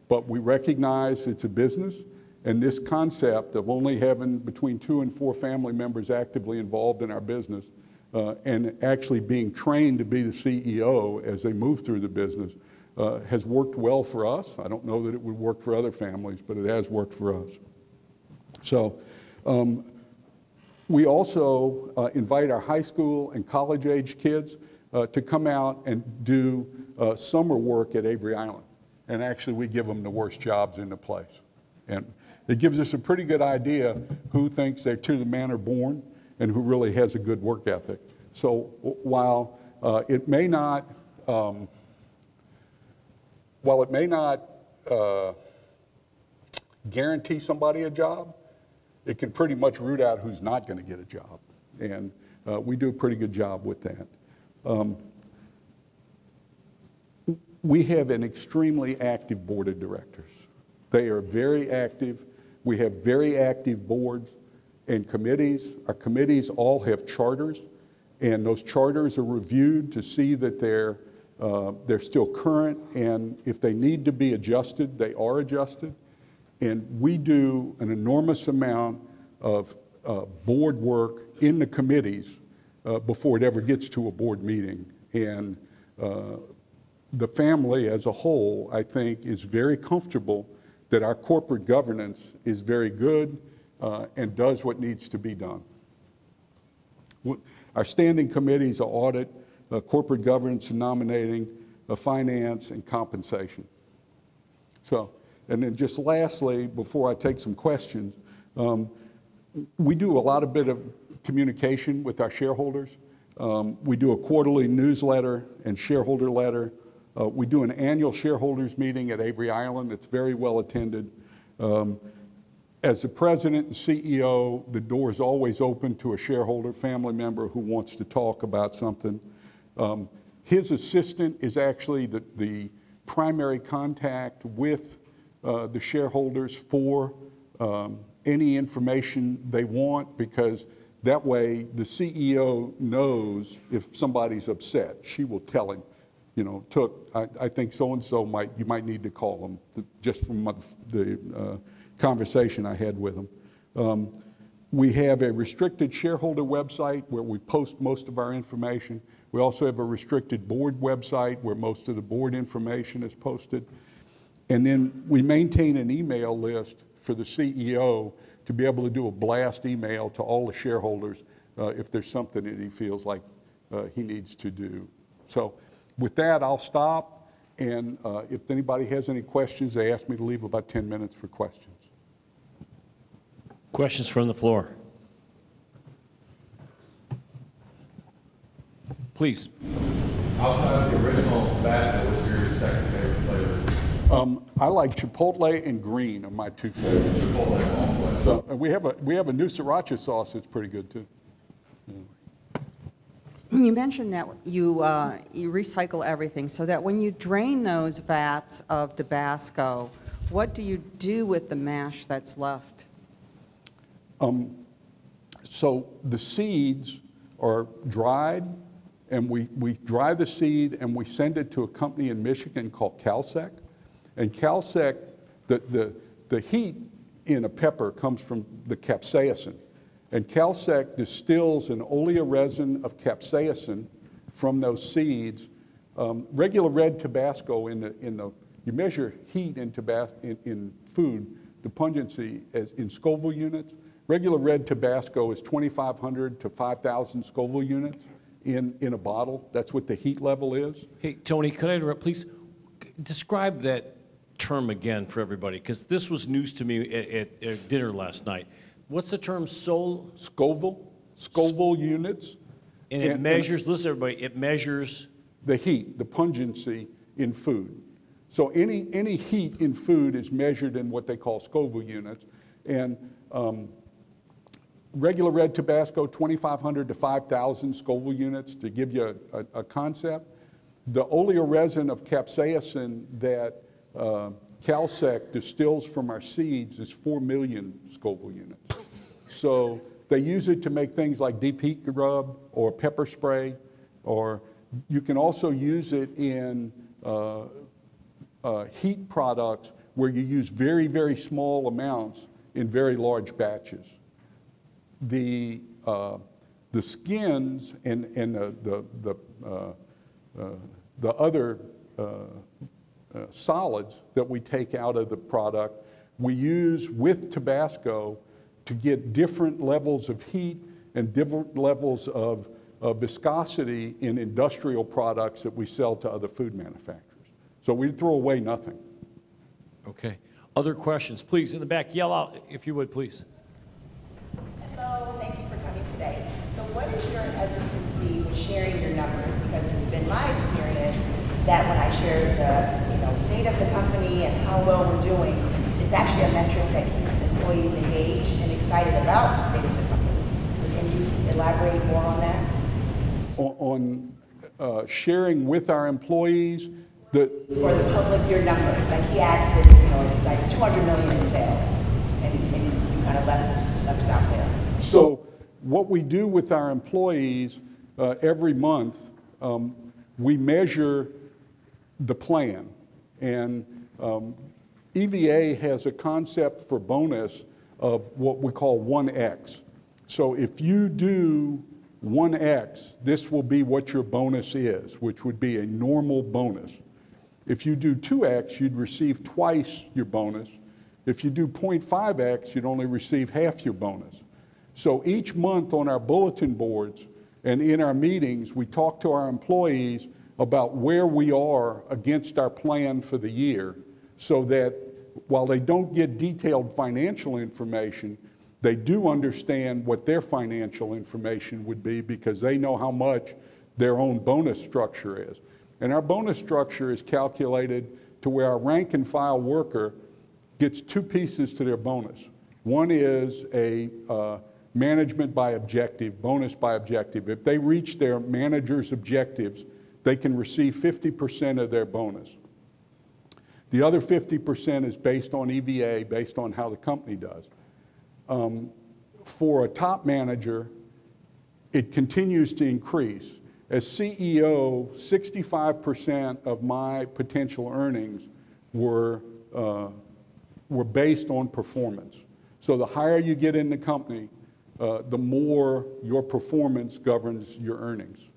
but we recognize it's a business, and this concept of only having between 2 and 4 family members actively involved in our business and actually being trained to be the CEO as they move through the business has worked well for us. I don't know that it would work for other families, but it has worked for us. So we also invite our high school and college-age kids to come out and do summer work at Avery Island. And actually, we give them the worst jobs in the place. And it gives us a pretty good idea who thinks they're to the manner born and who really has a good work ethic. So while it may not, guarantee somebody a job, it can pretty much root out who's not going to get a job. And we do a pretty good job with that. We have an extremely active board of directors. They are very active. We have very active boards and committees. Our committees all have charters, and those charters are reviewed to see that they're still current, and if they need to be adjusted, they are adjusted. And we do an enormous amount of board work in the committees before it ever gets to a board meeting. And the family as a whole, I think, is very comfortable that our corporate governance is very good and does what needs to be done. Our standing committees are audit, corporate governance and nominating, finance, and compensation. So, and then just lastly, before I take some questions, we do a lot of bit of communication with our shareholders. We do a quarterly newsletter and shareholder letter. We do an annual shareholders meeting at Avery Island. It's very well attended. As the president and CEO, the door is always open to a shareholder, family member who wants to talk about something. His assistant is actually the primary contact with the shareholders for any information they want, because that way the CEO knows if somebody's upset. She will tell him, you know, I think so-and-so you might need to call them, just from the conversation I had with them. We have a restricted shareholder website where we post most of our information. We also have a restricted board website where most of the board information is posted. And then we maintain an email list for the CEO to be able to do a blast email to all the shareholders if there's something that he feels like he needs to do. So with that, I'll stop, and if anybody has any questions, they ask me to leave about 10 minutes for questions. Questions from the floor? Please. Outside of the original Tabasco, what's your second favorite flavor? I like Chipotle and green are my 2 favorites. Chipotle. So, we have a new sriracha sauce that's pretty good too. You mentioned that you recycle everything, so that when you drain those vats of Tabasco, what do you do with the mash that's left? So the seeds are dried, and we dry the seed and we send it to a company in Michigan called Calsec. And Calsec, the heat in a pepper comes from the capsaicin. And Calsec distills an oleoresin of capsaicin from those seeds. Regular red Tabasco in the you measure heat in food, the pungency as in Scoville units. Regular red Tabasco is 2,500 to 5,000 Scoville units in a bottle. That's what the heat level is. Hey, Tony, could I interrupt, please? Describe that term again for everybody, because this was news to me at dinner last night. What's the term? Scoville units. And it measures, listen everybody, it measures the heat, the pungency in food. So any heat in food is measured in what they call Scoville units. And regular red Tabasco, 2,500 to 5,000 Scoville units, to give you a concept. The oleoresin of capsaicin that Calsec distills from our seeds is 4 million Scoville units. So they use it to make things like deep heat rub or pepper spray, or you can also use it in heat products where you use very, very small amounts in very large batches. The skins and the other solids that we take out of the product, we use with Tabasco to get different levels of heat and different levels of viscosity in industrial products that we sell to other food manufacturers. So we throw away nothing. Okay. Other questions? Please, in the back, yell out if you would, please. Hello, thank you for coming today. So what is your hesitancy with sharing your numbers? Because it's been my experience that when I share the state of the company and how well we're doing, it's actually a metric that keeps employees engaged and excited about the state of the company. So can you elaborate more on that? On sharing with our employees, for the public, your numbers. Like he asked it, like 200 million in sales, and you kind of left it out there. So what we do with our employees every month, we measure the plan. And EVA has a concept for bonus of what we call 1X. So if you do 1X, this will be what your bonus is, which would be a normal bonus. If you do 2X, you'd receive twice your bonus. If you do 0.5X, you'd only receive half your bonus. So each month on our bulletin boards and in our meetings, we talk to our employees about where we are against our plan for the year, so that while they don't get detailed financial information, they do understand what their financial information would be, because they know how much their own bonus structure is. And our bonus structure is calculated to where our rank and file worker gets two pieces to their bonus. One is a management by objective, bonus by objective. If they reach their manager's objectives, they can receive 50% of their bonus. The other 50% is based on EVA, based on how the company does. For a top manager, it continues to increase. As CEO, 65% of my potential earnings were based on performance. So the higher you get in the company, the more your performance governs your earnings.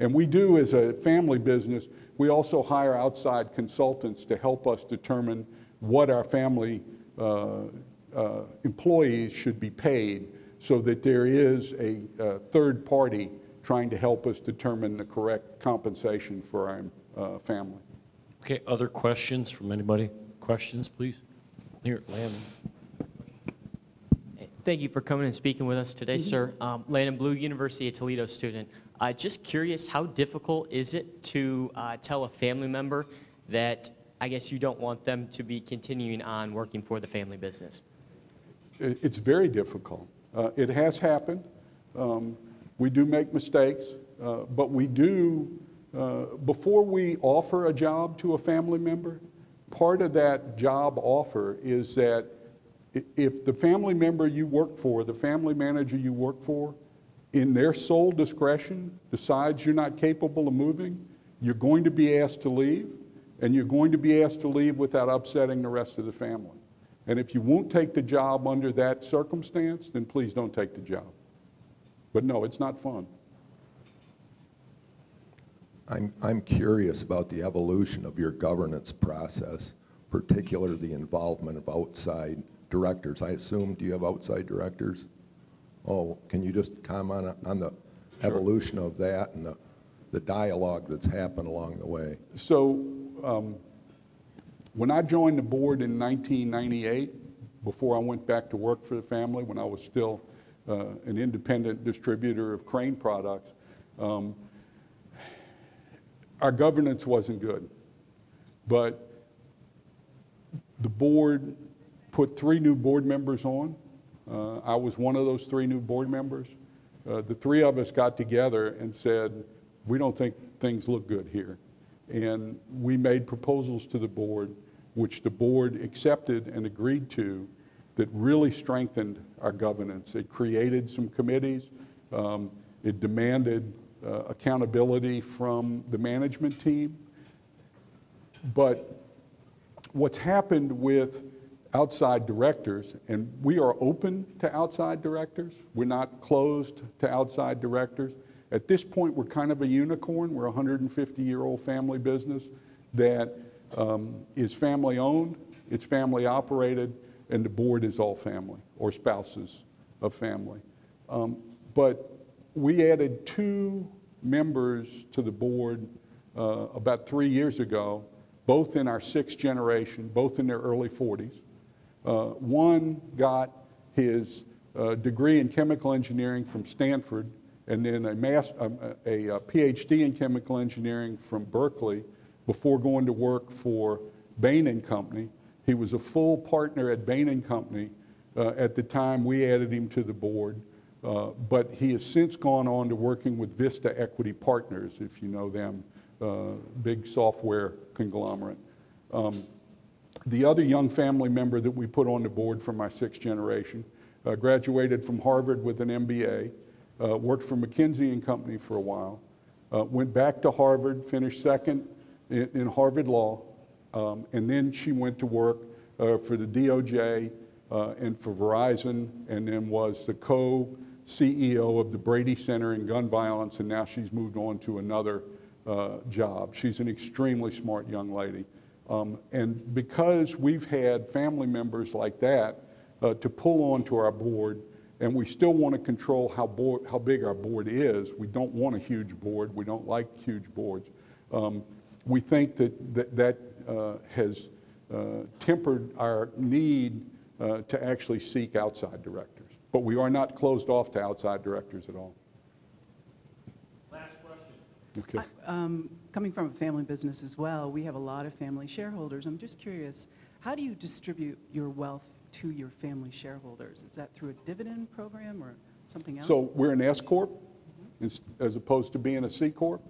And we do, as a family business, we also hire outside consultants to help us determine what our family employees should be paid, so that there is a third party trying to help us determine the correct compensation for our family. Okay, other questions from anybody? Questions, please? Here, Landon. Thank you for coming and speaking with us today, sir. Landon Blue, University of Toledo student. Just curious, how difficult is it to tell a family member that I guess you don't want them to be continuing on working for the family business? It's very difficult. It has happened. We do make mistakes, but we do, before we offer a job to a family member, part of that job offer is that if the family member you work for, the family manager you work for, in their sole discretion decides you're not capable of moving, you're going to be asked to leave, and you're going to be asked to leave without upsetting the rest of the family. And if you won't take the job under that circumstance, then please don't take the job. But no, it's not fun. I'm curious about the evolution of your governance process, particularly the involvement of outside directors. I assume, do you have outside directors? Oh, can you just comment on the evolution of that and the dialogue that's happened along the way? So when I joined the board in 1998, before I went back to work for the family, when I was still an independent distributor of crane products, our governance wasn't good. But the board put 3 new board members on. I was one of those 3 new board members. The 3 of us got together and said, we don't think things look good here. And we made proposals to the board, which the board accepted and agreed to, that really strengthened our governance. It created some committees. It demanded accountability from the management team. But what's happened with outside directors, and we are open to outside directors. We're not closed to outside directors. At this point, we're kind of a unicorn. We're a 150-year-old family business that is family-owned, it's family-operated, and the board is all family, or spouses of family. But we added 2 members to the board about 3 years ago, both in our 6th generation, both in their early 40s. One got his degree in chemical engineering from Stanford, and then a PhD in chemical engineering from Berkeley before going to work for Bain & Company. He was a full partner at Bain & Company at the time we added him to the board, but he has since gone on to working with Vista Equity Partners, if you know them, big software conglomerate. The other young family member that we put on the board from our 6th generation graduated from Harvard with an MBA, worked for McKinsey & Company for a while, went back to Harvard, finished 2nd in Harvard Law, and then she went to work for the DOJ and for Verizon, and then was the co-CEO of the Brady Center in Gun Violence, and now she's moved on to another job. She's an extremely smart young lady. And because we've had family members like that to pull onto our board, and we still want to control how big our board is. We don't want a huge board. We don't like huge boards. We think that has tempered our need to actually seek outside directors. But we are not closed off to outside directors at all. Last question. Okay. Coming from a family business as well, we have a lot of family shareholders. I'm just curious, how do you distribute your wealth to your family shareholders? Is that through a dividend program or something else? So we're an S Corp as opposed to being a C Corp.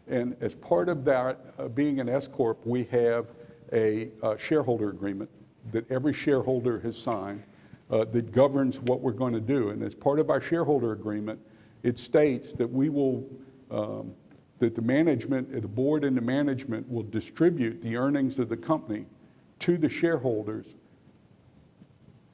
And as part of that, being an S Corp, we have a shareholder agreement that every shareholder has signed that governs what we're going to do. And as part of our shareholder agreement, it states that we will, that the management, the board and the management will distribute the earnings of the company to the shareholders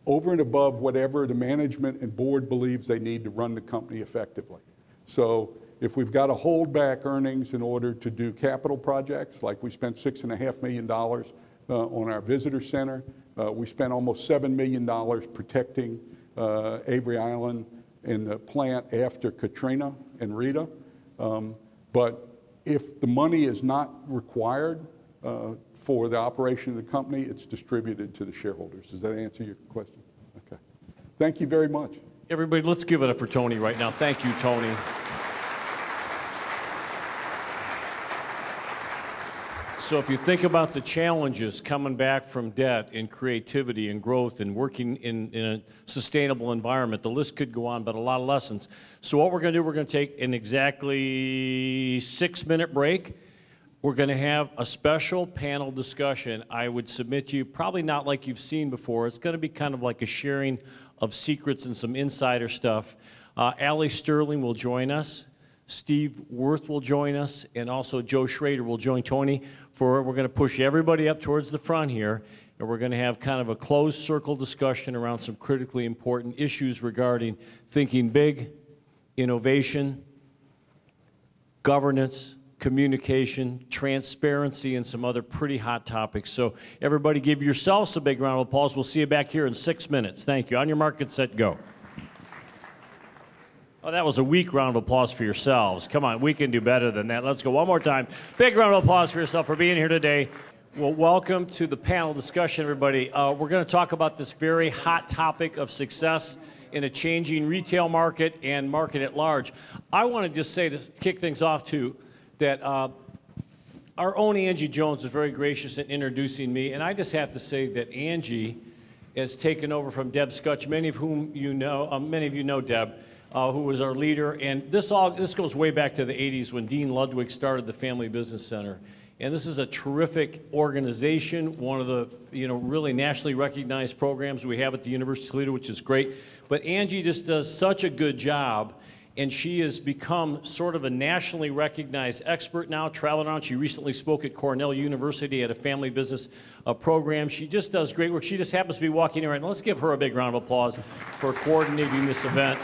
over and above whatever the management and board believes they need to run the company effectively. So if we've got to hold back earnings in order to do capital projects, like we spent $6.5 million on our visitor center, we spent almost $7 million protecting Avery Island and the plant after Katrina and Rita. But if the money is not required for the operation of the company, it's distributed to the shareholders. Does that answer your question? Okay. Thank you very much. Everybody, let's give it up for Tony right now. Thank you, Tony. So if you think about the challenges coming back from debt and creativity and growth and working in a sustainable environment, the list could go on, but a lot of lessons. So what we're going to do, we're going to take an exactly 6-minute break. We're going to have a special panel discussion. I would submit to you, probably not like you've seen before. It's going to be kind of like a sharing of secrets and some insider stuff. Allie Sterling will join us. Steve Worth will join us, and also Joe Schrader will join Tony. We're going to push everybody up towards the front here, and we're going to have kind of a closed circle discussion around some critically important issues regarding thinking big, innovation, governance, communication, transparency, and some other pretty hot topics. So everybody give yourselves a big round of applause. We'll see you back here in 6 minutes. Thank you. On your mark, get set, go. Oh, that was a weak round of applause for yourselves. Come on, we can do better than that. Let's go one more time. Big round of applause for yourself for being here today. Well, welcome to the panel discussion, everybody. We're going to talk about this very hot topic of success in a changing retail market and market at large. I want to just say, to kick things off too, that our own Angie Jones was very gracious in introducing me, and I just have to say that Angie has taken over from Deb Scutch, many of you know Deb, who was our leader, and this goes way back to the 80s when Dean Ludwig started the Family Business Center. And this is a terrific organization, one of the really nationally recognized programs we have at the University of Toledo, which is great. But Angie just does such a good job, and she has become sort of a nationally recognized expert now, traveling around. She recently spoke at Cornell University at a family business program. She just does great work. She just happens to be walking in right now. Let's give her a big round of applause for coordinating this event.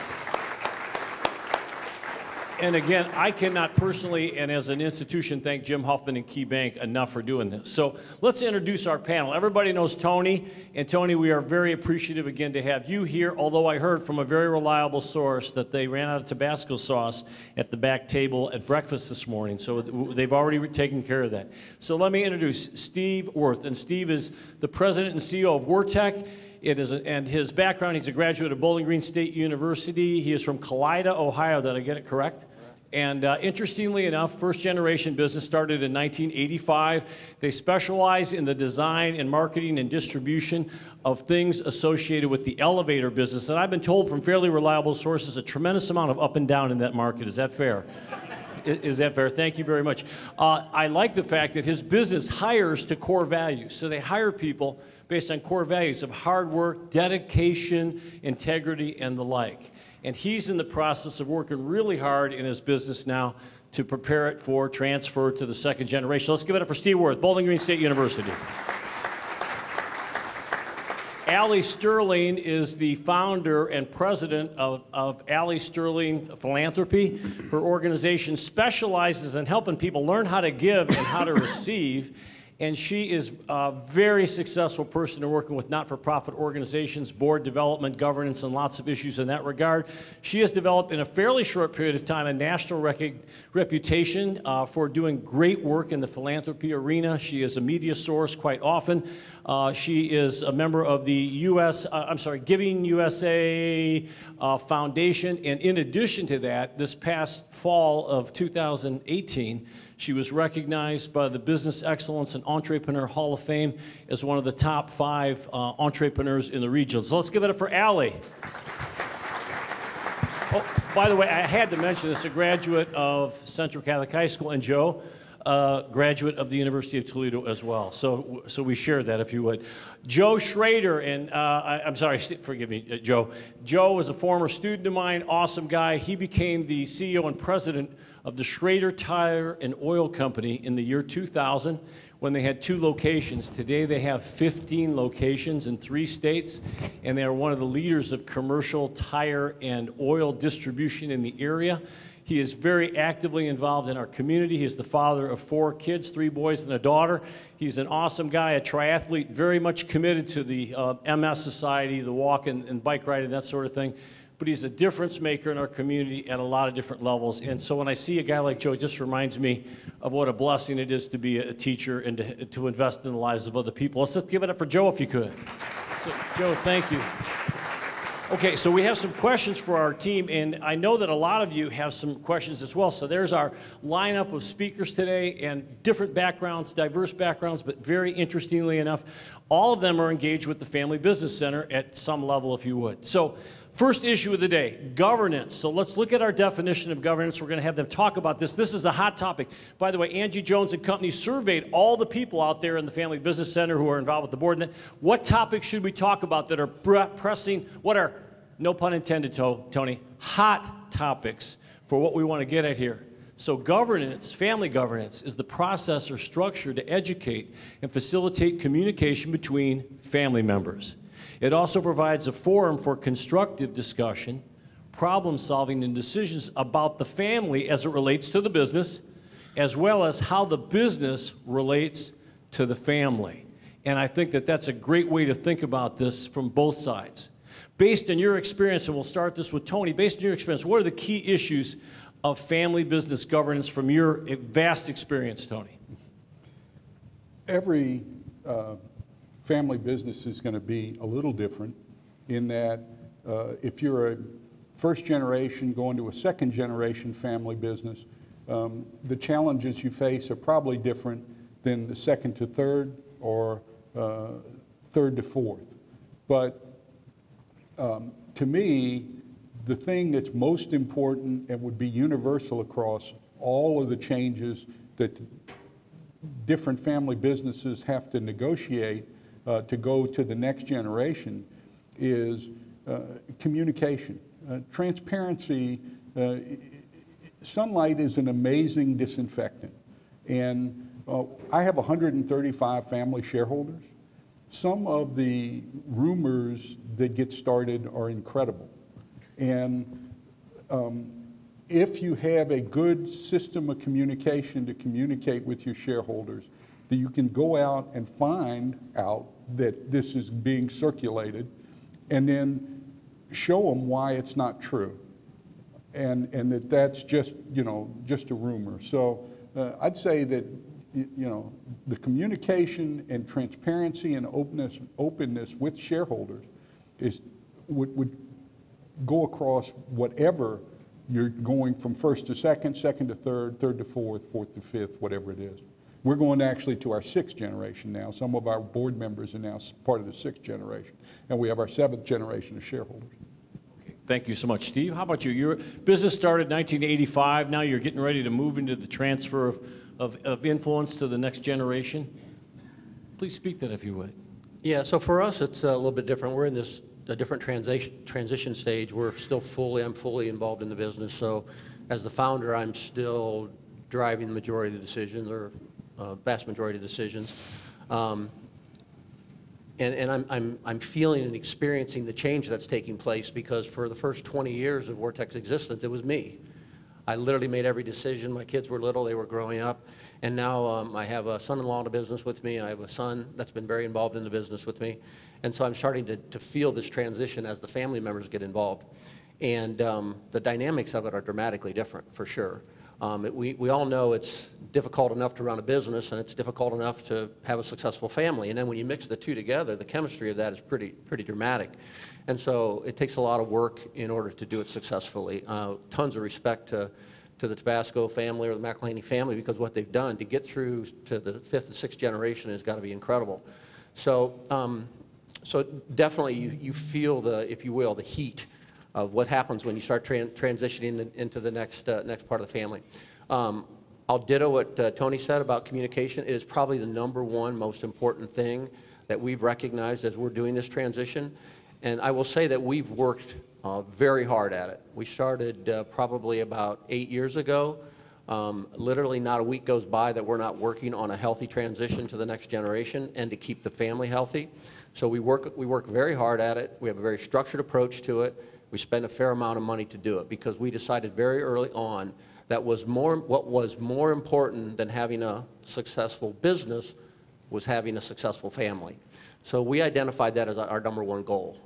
And again, I cannot personally and as an institution thank Jim Huffman and Key Bank enough for doing this. So let's introduce our panel. Everybody knows Tony. And Tony, we are very appreciative again to have you here, although I heard from a very reliable source that they ran out of Tabasco sauce at the back table at breakfast this morning. So they've already taken care of that. So let me introduce Steve Worth. And Steve is the president and CEO of Wertec. And his background, he's a graduate of Bowling Green State University. He is from Kalida, Ohio. Did I get it correct? And interestingly enough, first-generation business started in 1985. They specialize in the design and marketing and distribution of things associated with the elevator business. And I've been told from fairly reliable sources a tremendous amount of up and down in that market. Is that fair? Is that fair? Thank you very much. I like the fact that his business hires to core values. So they hire people based on core values of hard work, dedication, integrity, and the like. And he's in the process of working really hard in his business now to prepare it for transfer to the second generation. Let's give it up for Steve Worth, Bowling Green State University. Allie Sterling is the founder and president of Allie Sterling Philanthropy. Her organization specializes in helping people learn how to give and how to receive. And she is a very successful person in working with not-for-profit organizations, board development, governance, and lots of issues in that regard. She has developed in a fairly short period of time a national reputation for doing great work in the philanthropy arena. She is a media source quite often. She is a member of the Giving USA Foundation. And in addition to that, this past fall of 2018, she was recognized by the Business Excellence and Entrepreneur Hall of Fame as one of the top 5 entrepreneurs in the region. So let's give it up for Allie. Oh, by the way, I had to mention this, a graduate of Central Catholic High School, and Joe, graduate of the University of Toledo as well. So we share that, if you would. Joe Schrader, and I'm sorry, forgive me, Joe. Joe was a former student of mine, awesome guy. He became the CEO and president of the Schrader Tire and Oil Company in the year 2000 when they had 2 locations. Today they have 15 locations in 3 states, and they are one of the leaders of commercial tire and oil distribution in the area. He is very actively involved in our community. He is the father of 4 kids, 3 boys and a daughter. He's an awesome guy, a triathlete, very much committed to the MS Society, the walk and bike ride and that sort of thing. But he's a difference maker in our community at a lot of different levels. And so when I see a guy like Joe, it just reminds me of what a blessing it is to be a teacher and to invest in the lives of other people. Let's give it up for Joe if you could. So, Joe, thank you. Okay, so we have some questions for our team, and I know that a lot of you have some questions as well. So there's our lineup of speakers today, and different backgrounds, diverse backgrounds, but very interestingly enough, all of them are engaged with the Family Business Center at some level, if you would. So first issue of the day, governance. So let's look at our definition of governance. We're going to have them talk about this. This is a hot topic. By the way, Angie Jones and company surveyed all the people out there in the Family Business Center who are involved with the board. And what topics should we talk about that are pressing, what are, no pun intended, Tony, hot topics for what we want to get at here? So governance, family governance, is the process or structure to educate and facilitate communication between family members. It also provides a forum for constructive discussion, problem solving, and decisions about the family as it relates to the business, as well as how the business relates to the family. And I think that that's a great way to think about this from both sides. Based on your experience, and we'll start this with Tony, based on your experience, what are the key issues of family business governance from your vast experience, Tony? Every family business is going to be a little different in that if you're a first generation going to a second generation family business, the challenges you face are probably different than the second to third or third to fourth. But to me, the thing that's most important and would be universal across all of the changes that different family businesses have to negotiate to go to the next generation is communication. Transparency, sunlight is an amazing disinfectant. And I have 135 family shareholders. Some of the rumors that get started are incredible. And if you have a good system of communication to communicate with your shareholders, that you can go out and find out that this is being circulated and then show them why it's not true. And that that's just, just a rumor. So I'd say that, the communication and transparency and openness with shareholders would go across whatever you're going from first to second, second to third, third to fourth, fourth to fifth, whatever it is. We're going actually to our sixth generation now. Some of our board members are now part of the sixth generation. And we have our seventh generation of shareholders. Okay, thank you so much. Steve, how about you? Your business started in 1985. Now you're getting ready to move into the transfer of influence to the next generation. Please speak to that if you would. Yeah, so for us, it's a little bit different. We're in a different transition stage. I'm fully involved in the business. So as the founder, I'm still driving the majority of the decisions, or vast majority of the decisions. And I'm feeling and experiencing the change that's taking place, because for the first 20 years of Vortex existence, it was me. I literally made every decision. My kids were little, they were growing up. And now I have a son-in-law in the business with me. I have a son that's been very involved in the business with me. And so I'm starting to feel this transition as the family members get involved. And the dynamics of it are dramatically different, for sure. We all know it's difficult enough to run a business, and it's difficult enough to have a successful family. And then when you mix the two together, the chemistry of that is pretty dramatic. And so it takes a lot of work in order to do it successfully. Tons of respect to the Tabasco family or the McElhaney family, because what they've done to get through to the fifth and sixth generation has got to be incredible. So, so definitely you feel the, if you will, the heat of what happens when you start transitioning into the next part of the family. I'll ditto what Tony said about communication. It is probably the #1 most important thing that we've recognized as we're doing this transition. And I will say that we've worked very hard at it. We started probably about 8 years ago. Literally not a week goes by that we're not working on a healthy transition to the next generation and to keep the family healthy. So we work very hard at it. We have a very structured approach to it. We spend a fair amount of money to do it, because we decided very early on that what was more important than having a successful business was having a successful family. So we identified that as our #1 goal.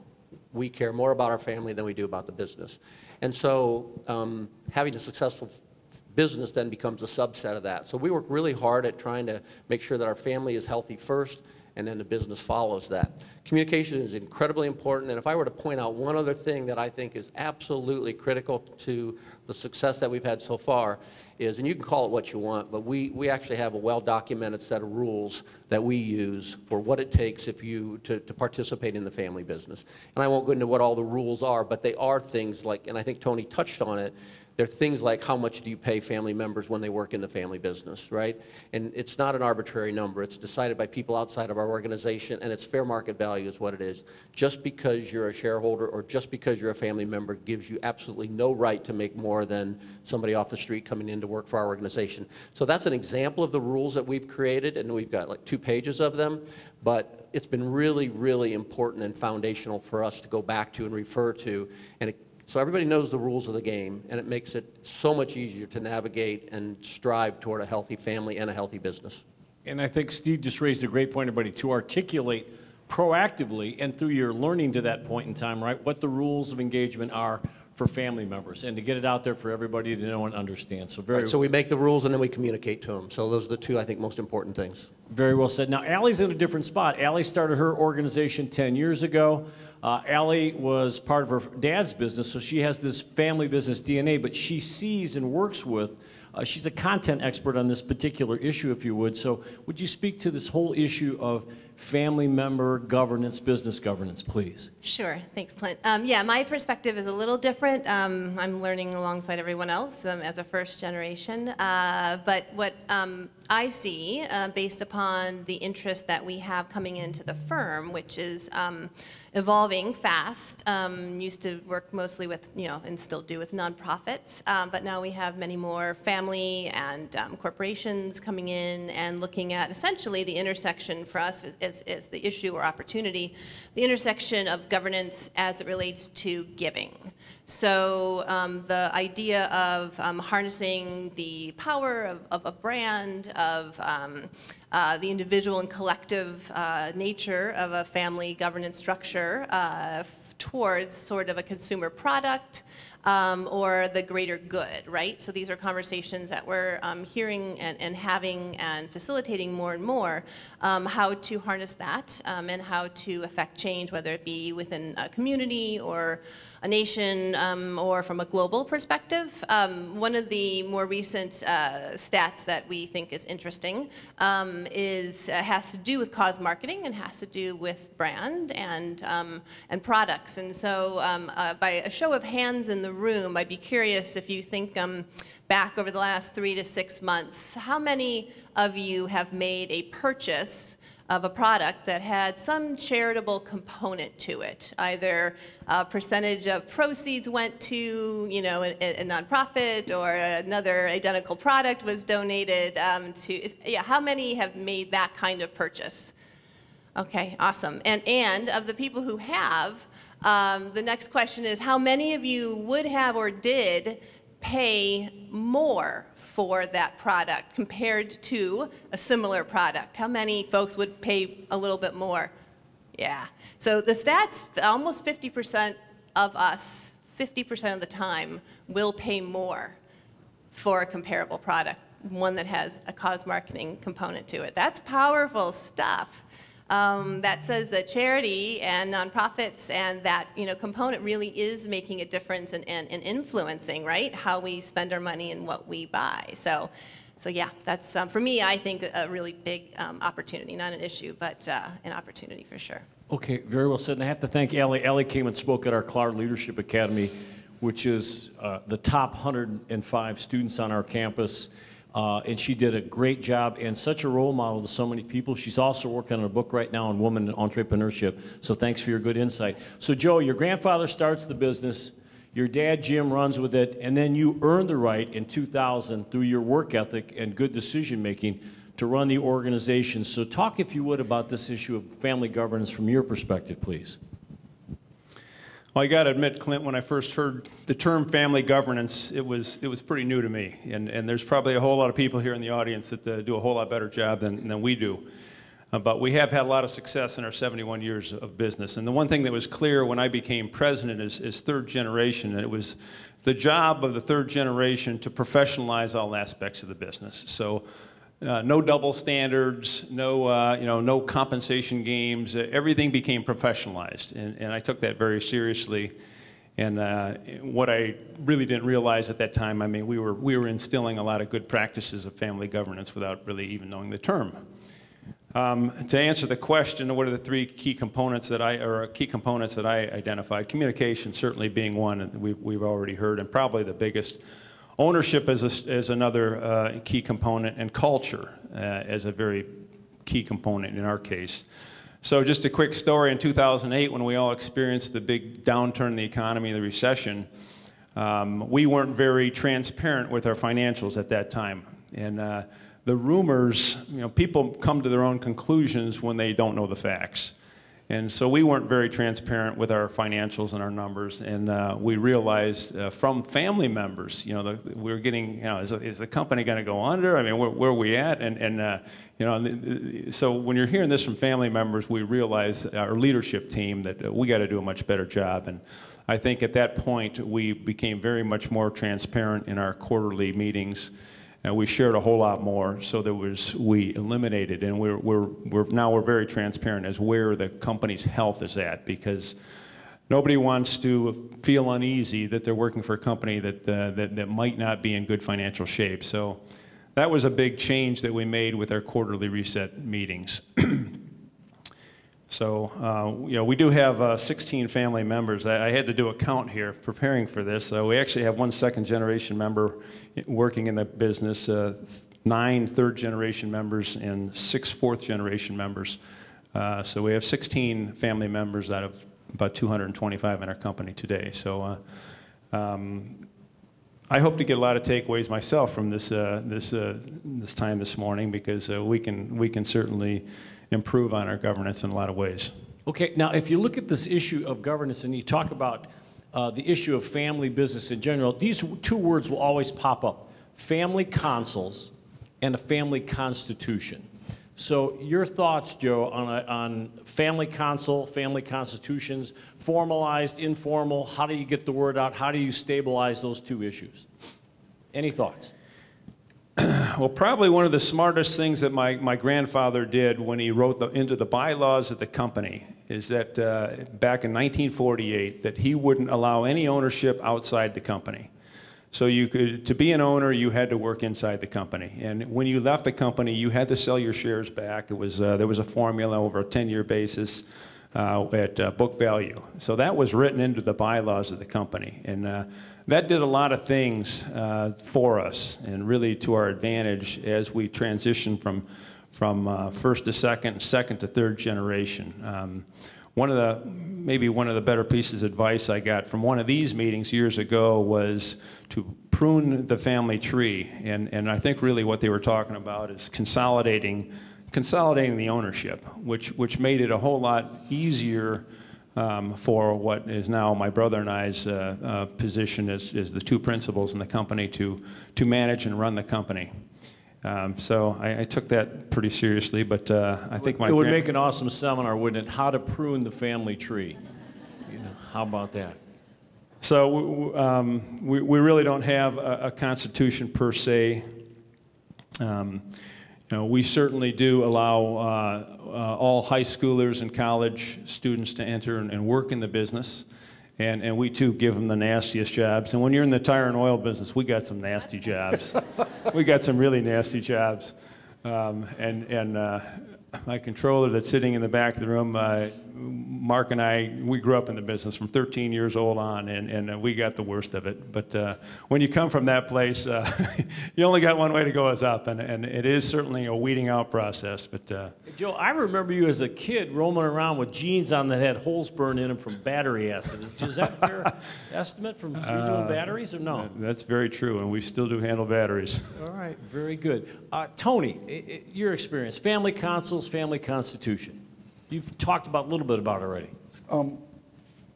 We care more about our family than we do about the business. And so having a successful business then becomes a subset of that. So we work really hard at trying to make sure that our family is healthy first, and then the business follows that. Communication is incredibly important, and if I were to point out one other thing that I think is absolutely critical to the success that we've had so far is, and you can call it what you want, but we actually have a well-documented set of rules that we use for what it takes to participate in the family business. And I won't go into what all the rules are, but they are things like, and I think Tony touched on it, they're things like how much do you pay family members when they work in the family business, right? And it's not an arbitrary number. It's decided by people outside of our organization, and it's fair market value is what it is. Just because you're a shareholder or just because you're a family member gives you absolutely no right to make more than somebody off the street coming in to work for our organization. So that's an example of the rules that we've created, and we've got like 2 pages of them. But it's been really, really important and foundational for us to go back to and refer to, and So everybody knows the rules of the game, and it makes it so much easier to navigate and strive toward a healthy family and a healthy business. And I think Steve just raised a great point, everybody, to articulate proactively and through your learning to that point in time, right, what the rules of engagement are for family members, and to get it out there for everybody to know and understand. So very. Right, so we make the rules and then we communicate to them. So those are the two, I think, most important things. Very well said. Now, Allie's in a different spot. Allie started her organization 10 years ago. Allie was part of her dad's business, so she has this family business DNA, but she sees and works with, she's a content expert on this particular issue, if you would. So would you speak to this whole issue of family member governance, business governance, please? Sure. Thanks, Clint. Yeah, my perspective is a little different. I'm learning alongside everyone else as a first generation. But what I see, based upon the interest that we have coming into the firm, which is evolving fast. Used to work mostly with, and still do with nonprofits, but now we have many more family and corporations coming in and looking at essentially the intersection for us as the issue or opportunity, the intersection of governance as it relates to giving. So the idea of harnessing the power of a brand, of the individual and collective nature of a family governance structure towards sort of a consumer product or the greater good, right? So these are conversations that we're hearing and having and facilitating more and more, how to harness that and how to affect change, whether it be within a community or a nation or from a global perspective. One of the more recent stats that we think is interesting has to do with cause marketing and has to do with brand and products. And so by a show of hands in the room, I'd be curious if you think back over the last 3 to 6 months, how many of you have made a purchase of a product that had some charitable component to it? Either a percentage of proceeds went to, a nonprofit, or another identical product was donated to. Yeah, how many have made that kind of purchase? Okay, awesome. And of the people who have, the next question is, how many of you would have or did pay more for that product compared to a similar product? How many folks would pay a little bit more? Yeah. So the stats, almost 50% of us, 50% of the time, will pay more for a comparable product, one that has a cause marketing component to it. That's powerful stuff. That says that charity and nonprofits and that component really is making a difference and influencing, right, how we spend our money and what we buy. So yeah, that's for me, I think a really big opportunity, not an issue, but an opportunity for sure. Okay, very well said. And I have to thank Allie. Allie came and spoke at our Cloud Leadership Academy, which is the top 105 students on our campus. And she did a great job and such a role model to so many people. She's also working on a book right now on women entrepreneurship. So thanks for your good insight. So Joe, your grandfather starts the business, your dad Jim runs with it, and then you earned the right in 2000 through your work ethic and good decision making to run the organization. So talk, if you would, about this issue of family governance from your perspective, please. Well, I got to admit, Clint, when I first heard the term family governance, it was pretty new to me. And there's probably a whole lot of people here in the audience that do a whole lot better job than we do. But we have had a lot of success in our 71 years of business. And the one thing that was clear when I became president is third generation. And it was the job of the third generation to professionalize all aspects of the business. So no double standards, no compensation games. Everything became professionalized, and I took that very seriously. And what I really didn't realize at that time, I mean, we were instilling a lot of good practices of family governance without really even knowing the term. To answer the question, what are the three key components that I identified? Communication certainly being one, and we've already heard, and probably the biggest. Ownership is another key component, and culture as a very key component in our case. So just a quick story, in 2008, when we all experienced the big downturn in the economy, the recession, we weren't very transparent with our financials at that time. And the rumors, people come to their own conclusions when they don't know the facts. And so we weren't very transparent with our financials and our numbers, and we realized from family members, we were getting, is the company going to go under? I mean, where are we at? So when you're hearing this from family members, we realized, our leadership team, that we got to do a much better job. And I think at that point, we became very much more transparent in our quarterly meetings. And we shared a whole lot more, so we eliminated, and we're very transparent as where the company's health is at, because nobody wants to feel uneasy that they're working for a company that might not be in good financial shape. So that was a big change that we made with our quarterly reset meetings. So, we do have 16 family members. I had to do a count here preparing for this. We actually have one second-generation member working in the business, 9 third-generation members, and 6 fourth-generation members. So we have 16 family members out of about 225 in our company today. So I hope to get a lot of takeaways myself from this time this morning, because we can certainly improve on our governance in a lot of ways. Okay, now if you look at this issue of governance and you talk about the issue of family business in general, these 2 words will always pop up: family consuls and a family constitution. So your thoughts, Joe, on family consul, family constitutions, formalized, informal, how do you get the word out? How do you stabilize those 2 issues? Any thoughts? Well, probably one of the smartest things that my grandfather did when he wrote into the bylaws of the company is that back in 1948, that he wouldn't allow any ownership outside the company. So to be an owner, you had to work inside the company. And when you left the company, you had to sell your shares back. There was a formula over a 10-year basis at book value. So that was written into the bylaws of the company. And that did a lot of things for us, and really to our advantage as we transitioned from first to second to third generation. Maybe one of the better pieces of advice I got from one of these meetings years ago was to prune the family tree. And I think really what they were talking about is consolidating the ownership, which made it a whole lot easier for what is now my brother and I's position as the 2 principals in the company to manage and run the company. So I took that pretty seriously, but I think it would make an awesome seminar, wouldn't it? How to prune the family tree. How about that? So we really don't have a constitution per se. We certainly do allow all high schoolers and college students to enter and work in the business. And we, too, give them the nastiest jobs. And when you're in the tire and oil business, we got some nasty jobs. We got some really nasty jobs. My controller that's sitting in the back of the room, Mark and I, we grew up in the business from 13 years old on, and we got the worst of it. But when you come from that place, you only got one way to go, is up, and it is certainly a weeding out process. But Joe, I remember you as a kid roaming around with jeans on that had holes burned in them from battery acid. Is that a fair estimate from you doing batteries, or no? That's very true, and we still do handle batteries. All right, very good. Tony, your experience, family consuls, family constitution. You've talked about a little bit about it already.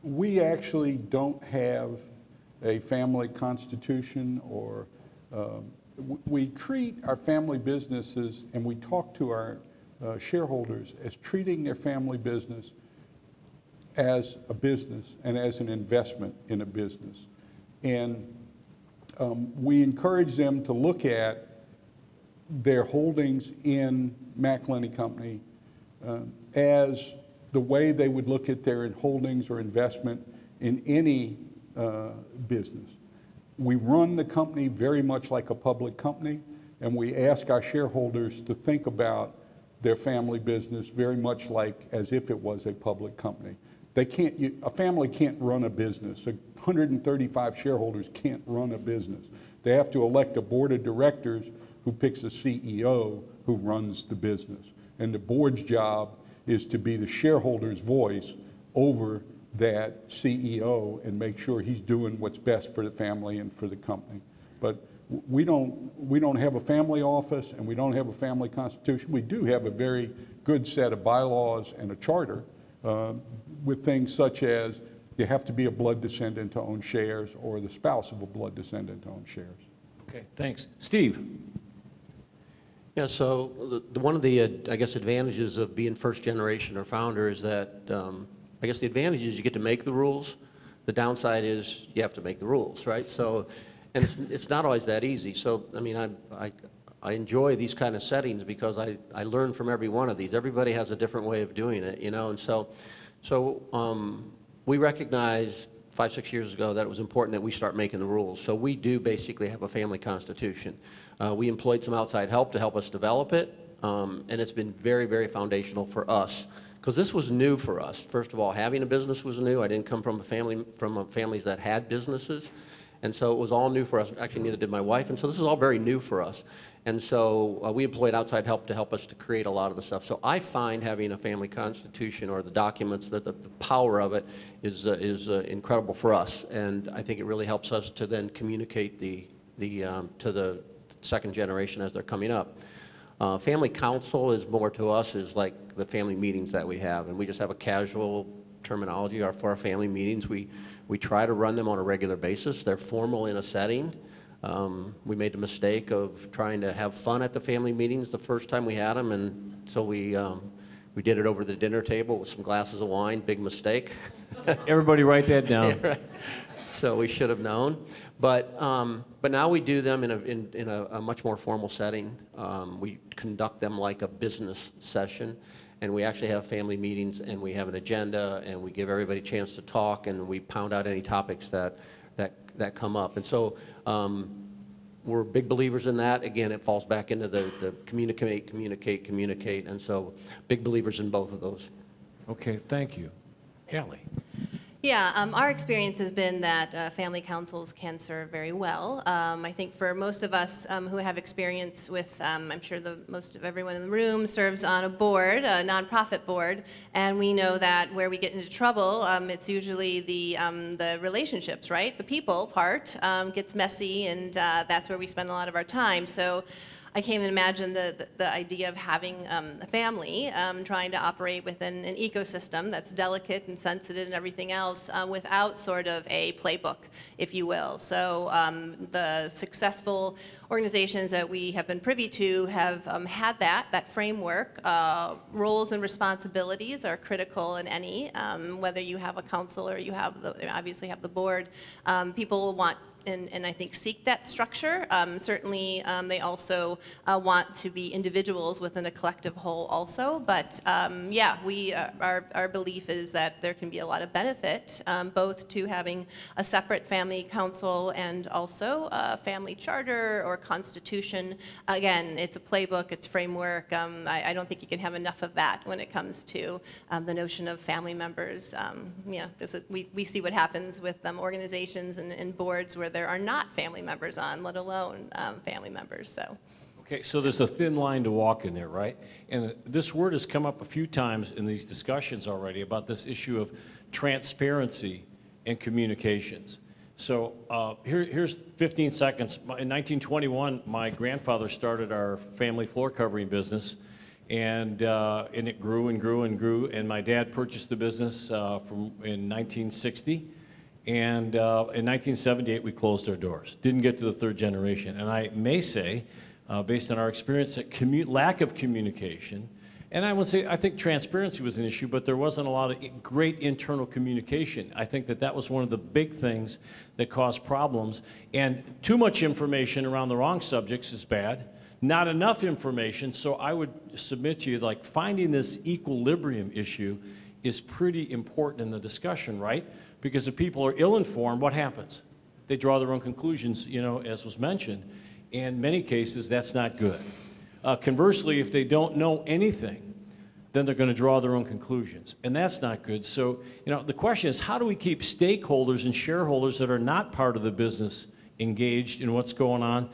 We actually don't have a family constitution, or we treat our family businesses, and we talk to our shareholders as treating their family business as a business and as an investment in a business. And we encourage them to look at their holdings in McElhenney Company as the way they would look at their holdings or investment in any business. We run the company very much like a public company, and we ask our shareholders to think about their family business very much like as if it was a public company. A family can't run a business. 135 shareholders can't run a business. They have to elect a board of directors who picks a CEO who runs the business. And the board's job is to be the shareholder's voice over that CEO and make sure he's doing what's best for the family and for the company. But we don't have a family office, and we don't have a family constitution. We do have a very good set of bylaws and a charter, with things such as you have to be a blood descendant to own shares or the spouse of a blood descendant to own shares. Okay, thanks. Steve? Yeah, so one of the, I guess, advantages of being first generation or founder is that, I guess the advantage is you get to make the rules. The downside is you have to make the rules, right? So, and it's not always that easy. So, I mean, I enjoy these kind of settings because I learn from every one of these. Everybody has a different way of doing it, you know, and so we recognized 5-6 years ago that it was important that we start making the rules. So we do basically have a family constitution. We employed some outside help to help us develop it, and it's been very, very foundational for us. Because this was new for us. First of all, having a business was new. I didn't come from families that had businesses. And so it was all new for us. Actually, neither did my wife. And so this is all very new for us. And so we employed outside help to help us to create a lot of the stuff. So I find having a family constitution or the documents, that the power of it is incredible for us. And I think it really helps us to then communicate to the second generation as they're coming up. Family council is more to us is like the family meetings that we have, and we just have a casual terminology for our family meetings. We try to run them on a regular basis. They're formal in a setting. We made the mistake of trying to have fun at the family meetings the first time we had them, and so we did it over the dinner table with some glasses of wine. Big mistake. Everybody write that down. Yeah, right. So we should have known. But now we do them in a much more formal setting. We conduct them like a business session, and we actually have family meetings, and we have an agenda, and we give everybody a chance to talk, and we pound out any topics that come up. And so we're big believers in that. Again, it falls back into the communicate, and so big believers in both of those. Okay, thank you. Kelly? Yeah, our experience has been that family councils can serve very well. I think for most of us who have experience with, I'm sure most of everyone in the room serves on a board, a nonprofit board, and we know that where we get into trouble, it's usually the relationships, right? The people part gets messy, and that's where we spend a lot of our time. So I can't even imagine the idea of having a family trying to operate within an ecosystem that's delicate and sensitive and everything else without sort of a playbook, if you will. So the successful organizations that we have been privy to have had that framework. Roles and responsibilities are critical in any, whether you have a council or you have obviously have the board. People will want and I think seek that structure. Certainly they also want to be individuals within a collective whole also, but yeah, our belief is that there can be a lot of benefit both to having a separate family council and also a family charter or constitution. Again, it's a playbook, it's framework. I don't think you can have enough of that when it comes to the notion of family members. You know, we see what happens with organizations and boards where there are not family members on, let alone family members. So. Okay, so there's a thin line to walk in there, right? And this word has come up a few times in these discussions already about this issue of transparency and communications. So here's 15 seconds. In 1921, my grandfather started our family floor covering business, and it grew and grew and grew. And my dad purchased the business in 1960. And in 1978, we closed our doors. Didn't get to the third generation. And I may say, based on our experience, that lack of communication, and I would say I think transparency was an issue, but there wasn't a lot of great internal communication. I think that was one of the big things that caused problems. And too much information around the wrong subjects is bad. Not enough information, so I would submit to you, like, finding this equilibrium issue is pretty important in the discussion, right? Because if people are ill-informed, what happens? They draw their own conclusions, you know, as was mentioned. In many cases, that's not good. Conversely, if they don't know anything, then they're going to draw their own conclusions, and that's not good. So, you know, the question is, how do we keep stakeholders and shareholders that are not part of the business engaged in what's going on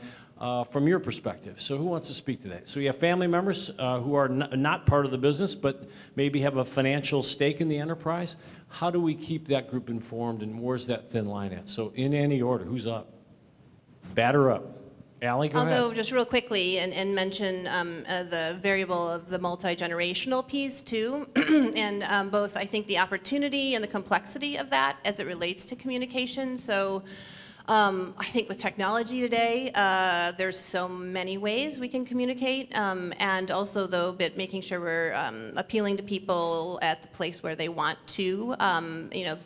from your perspective? So who wants to speak to that? So you have family members who are not part of the business, but maybe have a financial stake in the enterprise. How do we keep that group informed, and where's that thin line at? So in any order, who's up? Batter up. Allie, go I'll ahead. go just real quickly and mention the variable of the multi-generational piece too, and both I think the opportunity and the complexity of that as it relates to communication. So I think with technology today, there's so many ways we can communicate, and also though, but making sure we're appealing to people at the place where they want to,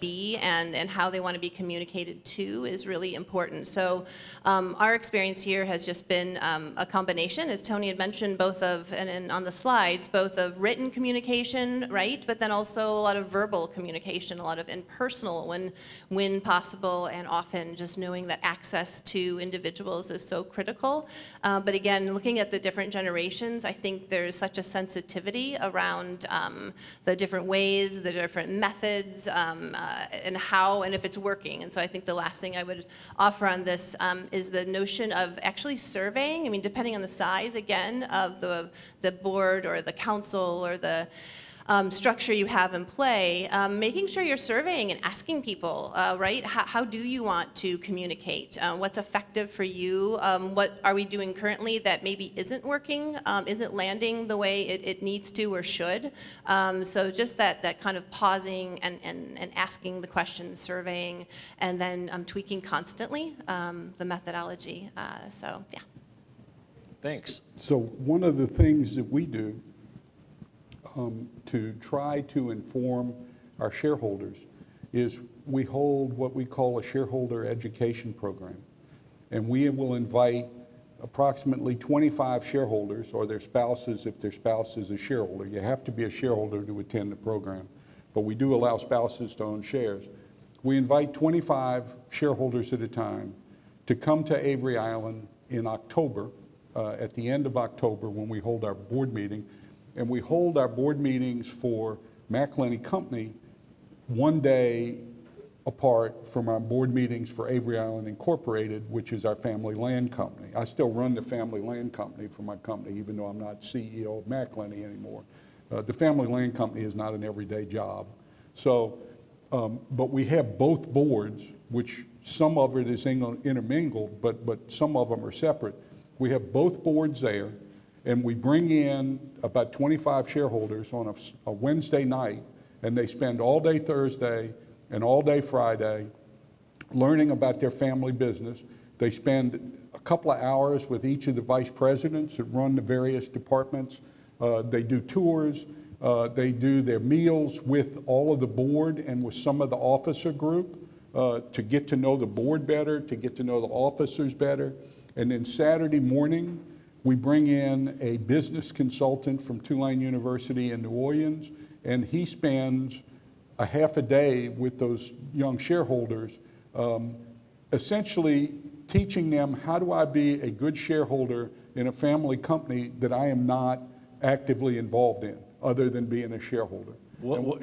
be, and how they want to be communicated to is really important. So our experience here has just been a combination, as Tony had mentioned, both of and on the slides, both of written communication, right, but then also a lot of verbal communication, a lot of impersonal when possible, and often just knowing that access to individuals is so critical. But again, looking at the different generations, I think there's such a sensitivity around the different ways, the different methods, and how, and if it's working. And so I think the last thing I would offer on this is the notion of actually surveying. I mean, depending on the size, again, of the board or the council or the structure you have in play, making sure you're surveying and asking people, right, how do you want to communicate? What's effective for you? What are we doing currently that maybe isn't working, isn't landing the way it needs to or should? So just that kind of pausing and asking the questions, surveying, and then tweaking constantly the methodology. So, yeah. Thanks. So one of the things that we do to try to inform our shareholders is we hold what we call a shareholder education program. And we will invite approximately 25 shareholders or their spouses if their spouse is a shareholder. You have to be a shareholder to attend the program, but we do allow spouses to own shares. We invite 25 shareholders at a time to come to Avery Island in October, at the end of October when we hold our board meeting. And we hold our board meetings for McElhenney Company one day apart from our board meetings for Avery Island Incorporated, which is our family land company. I still run the family land company for my company, even though I'm not CEO of McElhenney anymore. The family land company is not an everyday job. So, but we have both boards, which some of it is intermingled, but some of them are separate. We have both boards there. And we bring in about 25 shareholders on a Wednesday night, and they spend all day Thursday and all day Friday learning about their family business. They spend a couple of hours with each of the vice presidents that run the various departments. They do tours. They do their meals with all of the board and with some of the officer group to get to know the board better, to get to know the officers better. And then Saturday morning, we bring in a business consultant from Tulane University in New Orleans, and he spends a half a day with those young shareholders, essentially teaching them how do I be a good shareholder in a family company that I am not actively involved in, other than being a shareholder.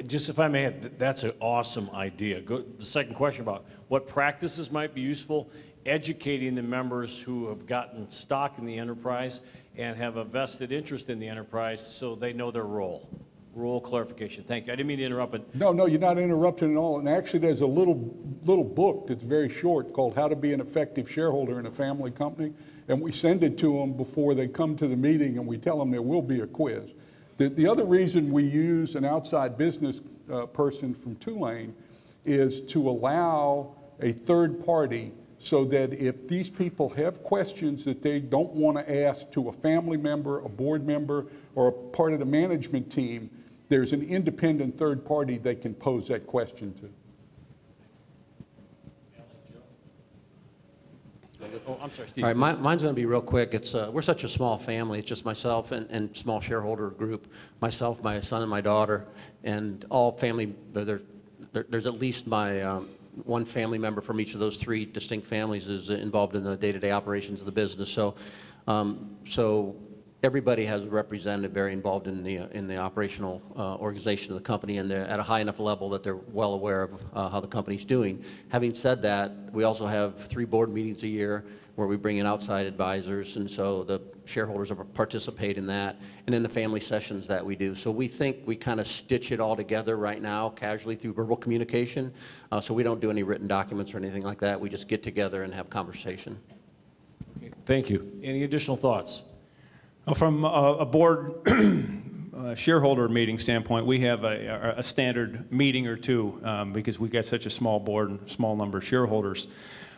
Just if I may, that's an awesome idea. The second question about what practices might be useful, educating the members who have gotten stock in the enterprise and have a vested interest in the enterprise so they know their role. Role clarification. Thank you. I didn't mean to interrupt, but... No, you're not interrupting at all. And actually, there's a little book that's very short called How to Be an Effective Shareholder in a Family Company. And we send it to them before they come to the meeting, and we tell them there will be a quiz. The other reason we use an outside business person from Tulane is to allow a third party so that if these people have questions that they don't want to ask to a family member, a board member, or a part of the management team, there's an independent third party they can pose that question to. Oh, I'm sorry, Steve. All right, mine's going to be real quick. It's we're such a small family. It's just myself and small shareholder group. Myself, my son, and my daughter, and all family. There's at least my one family member from each of those three distinct families is involved in the day-to-day operations of the business. So, everybody has a representative very involved in the operational organization of the company, and they're at a high enough level that they're well aware of how the company's doing. Having said that, we also have 3 board meetings a year where we bring in outside advisors, and so the shareholders participate in that, and then the family sessions that we do. So we think we kind of stitch it all together right now casually through verbal communication. So we don't do any written documents or anything like that. We just get together and have conversation. Okay, Thank you. Any additional thoughts? Well, from a board shareholder meeting standpoint, we have a standard meeting or two because we got such a small board and small number of shareholders.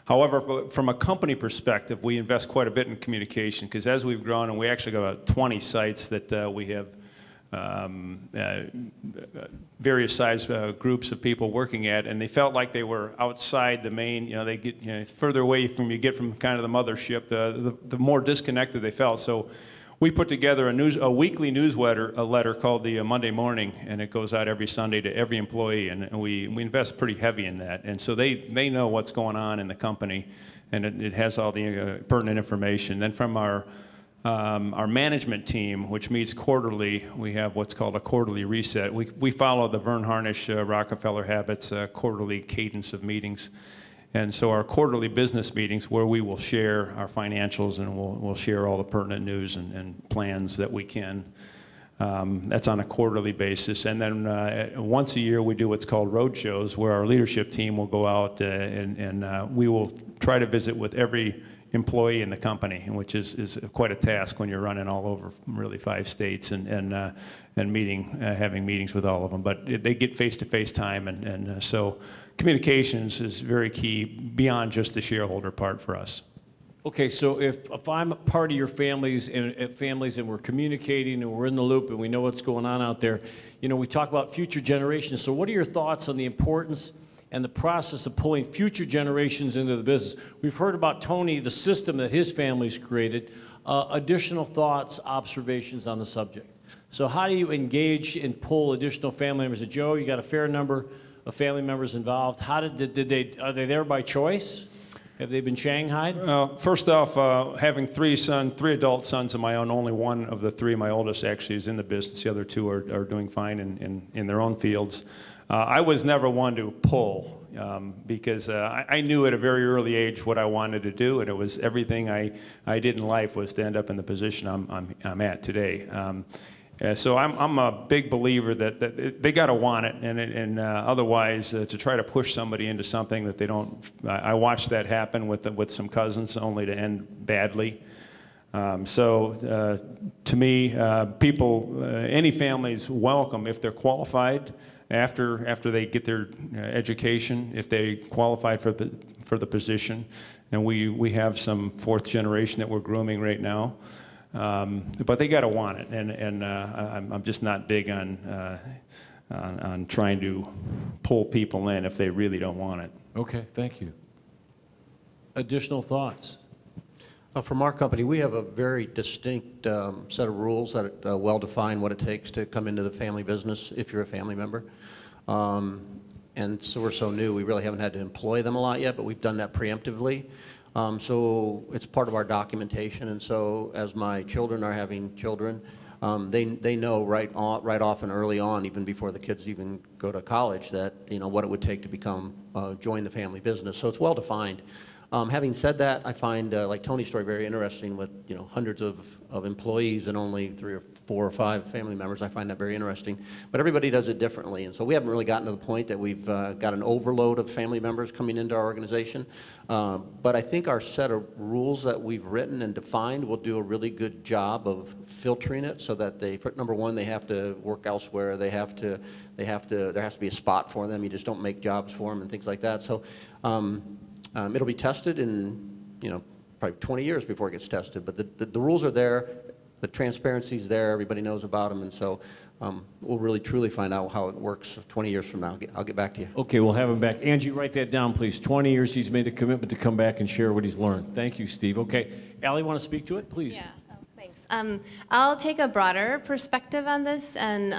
However, from a company perspective, we invest quite a bit in communication because as we've grown, and we actually got about 20 sites that we have various size groups of people working at, and they felt like they were outside the main, they get further away from you get from kind of the mothership, the more disconnected they felt. So we put together a weekly newsletter called the Monday Morning, and it goes out every Sunday to every employee, and we invest pretty heavy in that. And so they know what's going on in the company, and it has all the pertinent information. Then from our management team, which meets quarterly, we have what's called a quarterly reset. We follow the Verne Harnish Rockefeller Habits quarterly cadence of meetings. And so our quarterly business meetings where we will share our financials and we'll share all the pertinent news and plans that we can. That's on a quarterly basis. And then once a year we do what's called road shows where our leadership team will go out and we will try to visit with every employee in the company, which is quite a task when you're running all over really 5 states and having meetings with all of them. But they get face-to-face time, and so communications is very key beyond just the shareholder part for us. Okay, so if I'm a part of your families and we're communicating and we're in the loop and we know what's going on out there, we talk about future generations. So what are your thoughts on the importance and the process of pulling future generations into the business? We've heard about Tony, the system that his family's created. Additional thoughts, observations on the subject. So how do you engage and pull additional family members? Joe, you got a fair number of family members involved. How are they there by choice? Have they been shanghaied? First off, having 3 adult sons of my own, only one of the 3, my oldest, actually is in the business. The other 2 are doing fine in their own fields. I was never one to pull because I knew at a very early age what I wanted to do, and it was everything I did in life was to end up in the position I'm at today. So I'm a big believer that they got to want it, and otherwise to try to push somebody into something that they don't. I watched that happen with some cousins, only to end badly. So to me, any family's welcome if they're qualified. After they get their education, if they qualified for the position, and we have some 4th generation that we're grooming right now, but they got to want it, and I'm just not big on trying to pull people in if they really don't want it. Okay, thank you. Additional thoughts? From our company, we have a very distinct set of rules that well define what it takes to come into the family business if you're a family member. And so we're so new, we really haven't had to employ them a lot yet, but we've done that preemptively. So it's part of our documentation, and so as my children are having children, they know right off and early on, even before the kids even go to college, that what it would take to join the family business. So it's well defined. Having said that, I find like Tony's story very interesting with hundreds of employees and only 3 or 4 or 5 family members. I find that very interesting. But everybody does it differently, and so we haven't really gotten to the point that we've got an overload of family members coming into our organization. But I think our set of rules that we've written and defined will do a really good job of filtering it so that number one, they have to work elsewhere. There has to be a spot for them. You just don't make jobs for them and things like that. So. It'll be tested in, probably 20 years before it gets tested. But the rules are there, the transparency's there, everybody knows about them, and so we'll really truly find out how it works 20 years from now. I'll get back to you. Okay, we'll have him back. Angie, write that down, please. 20 years he's made a commitment to come back and share what he's learned. Thank you, Steve. Okay, Allie, want to speak to it, please? Yeah. Thanks. I'll take a broader perspective on this, and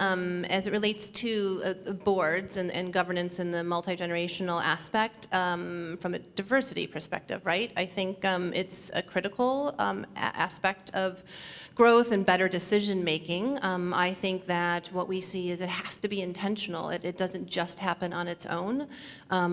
as it relates to boards and governance and the multi-generational aspect from a diversity perspective, right? I think it's a critical aspect of growth and better decision making. I think that what we see is it has to be intentional. It doesn't just happen on its own.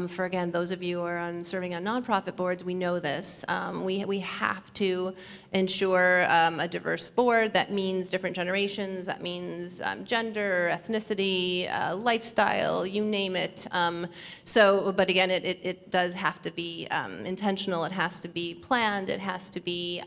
For again, those of you who are serving on nonprofit boards, we know this. We have to ensure a diverse diverse board. That means different generations. That means gender, ethnicity, lifestyle, you name it. But again, it does have to be intentional. It has to be planned. It has to be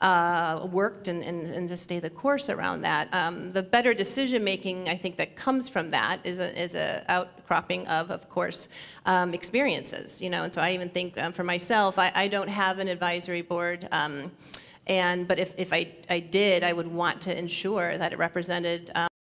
worked and to stay the course around that. The better decision making, I think, that comes from that is a outcropping of course, experiences. And so I even think for myself, I don't have an advisory board. But if I did, I would want to ensure that it represented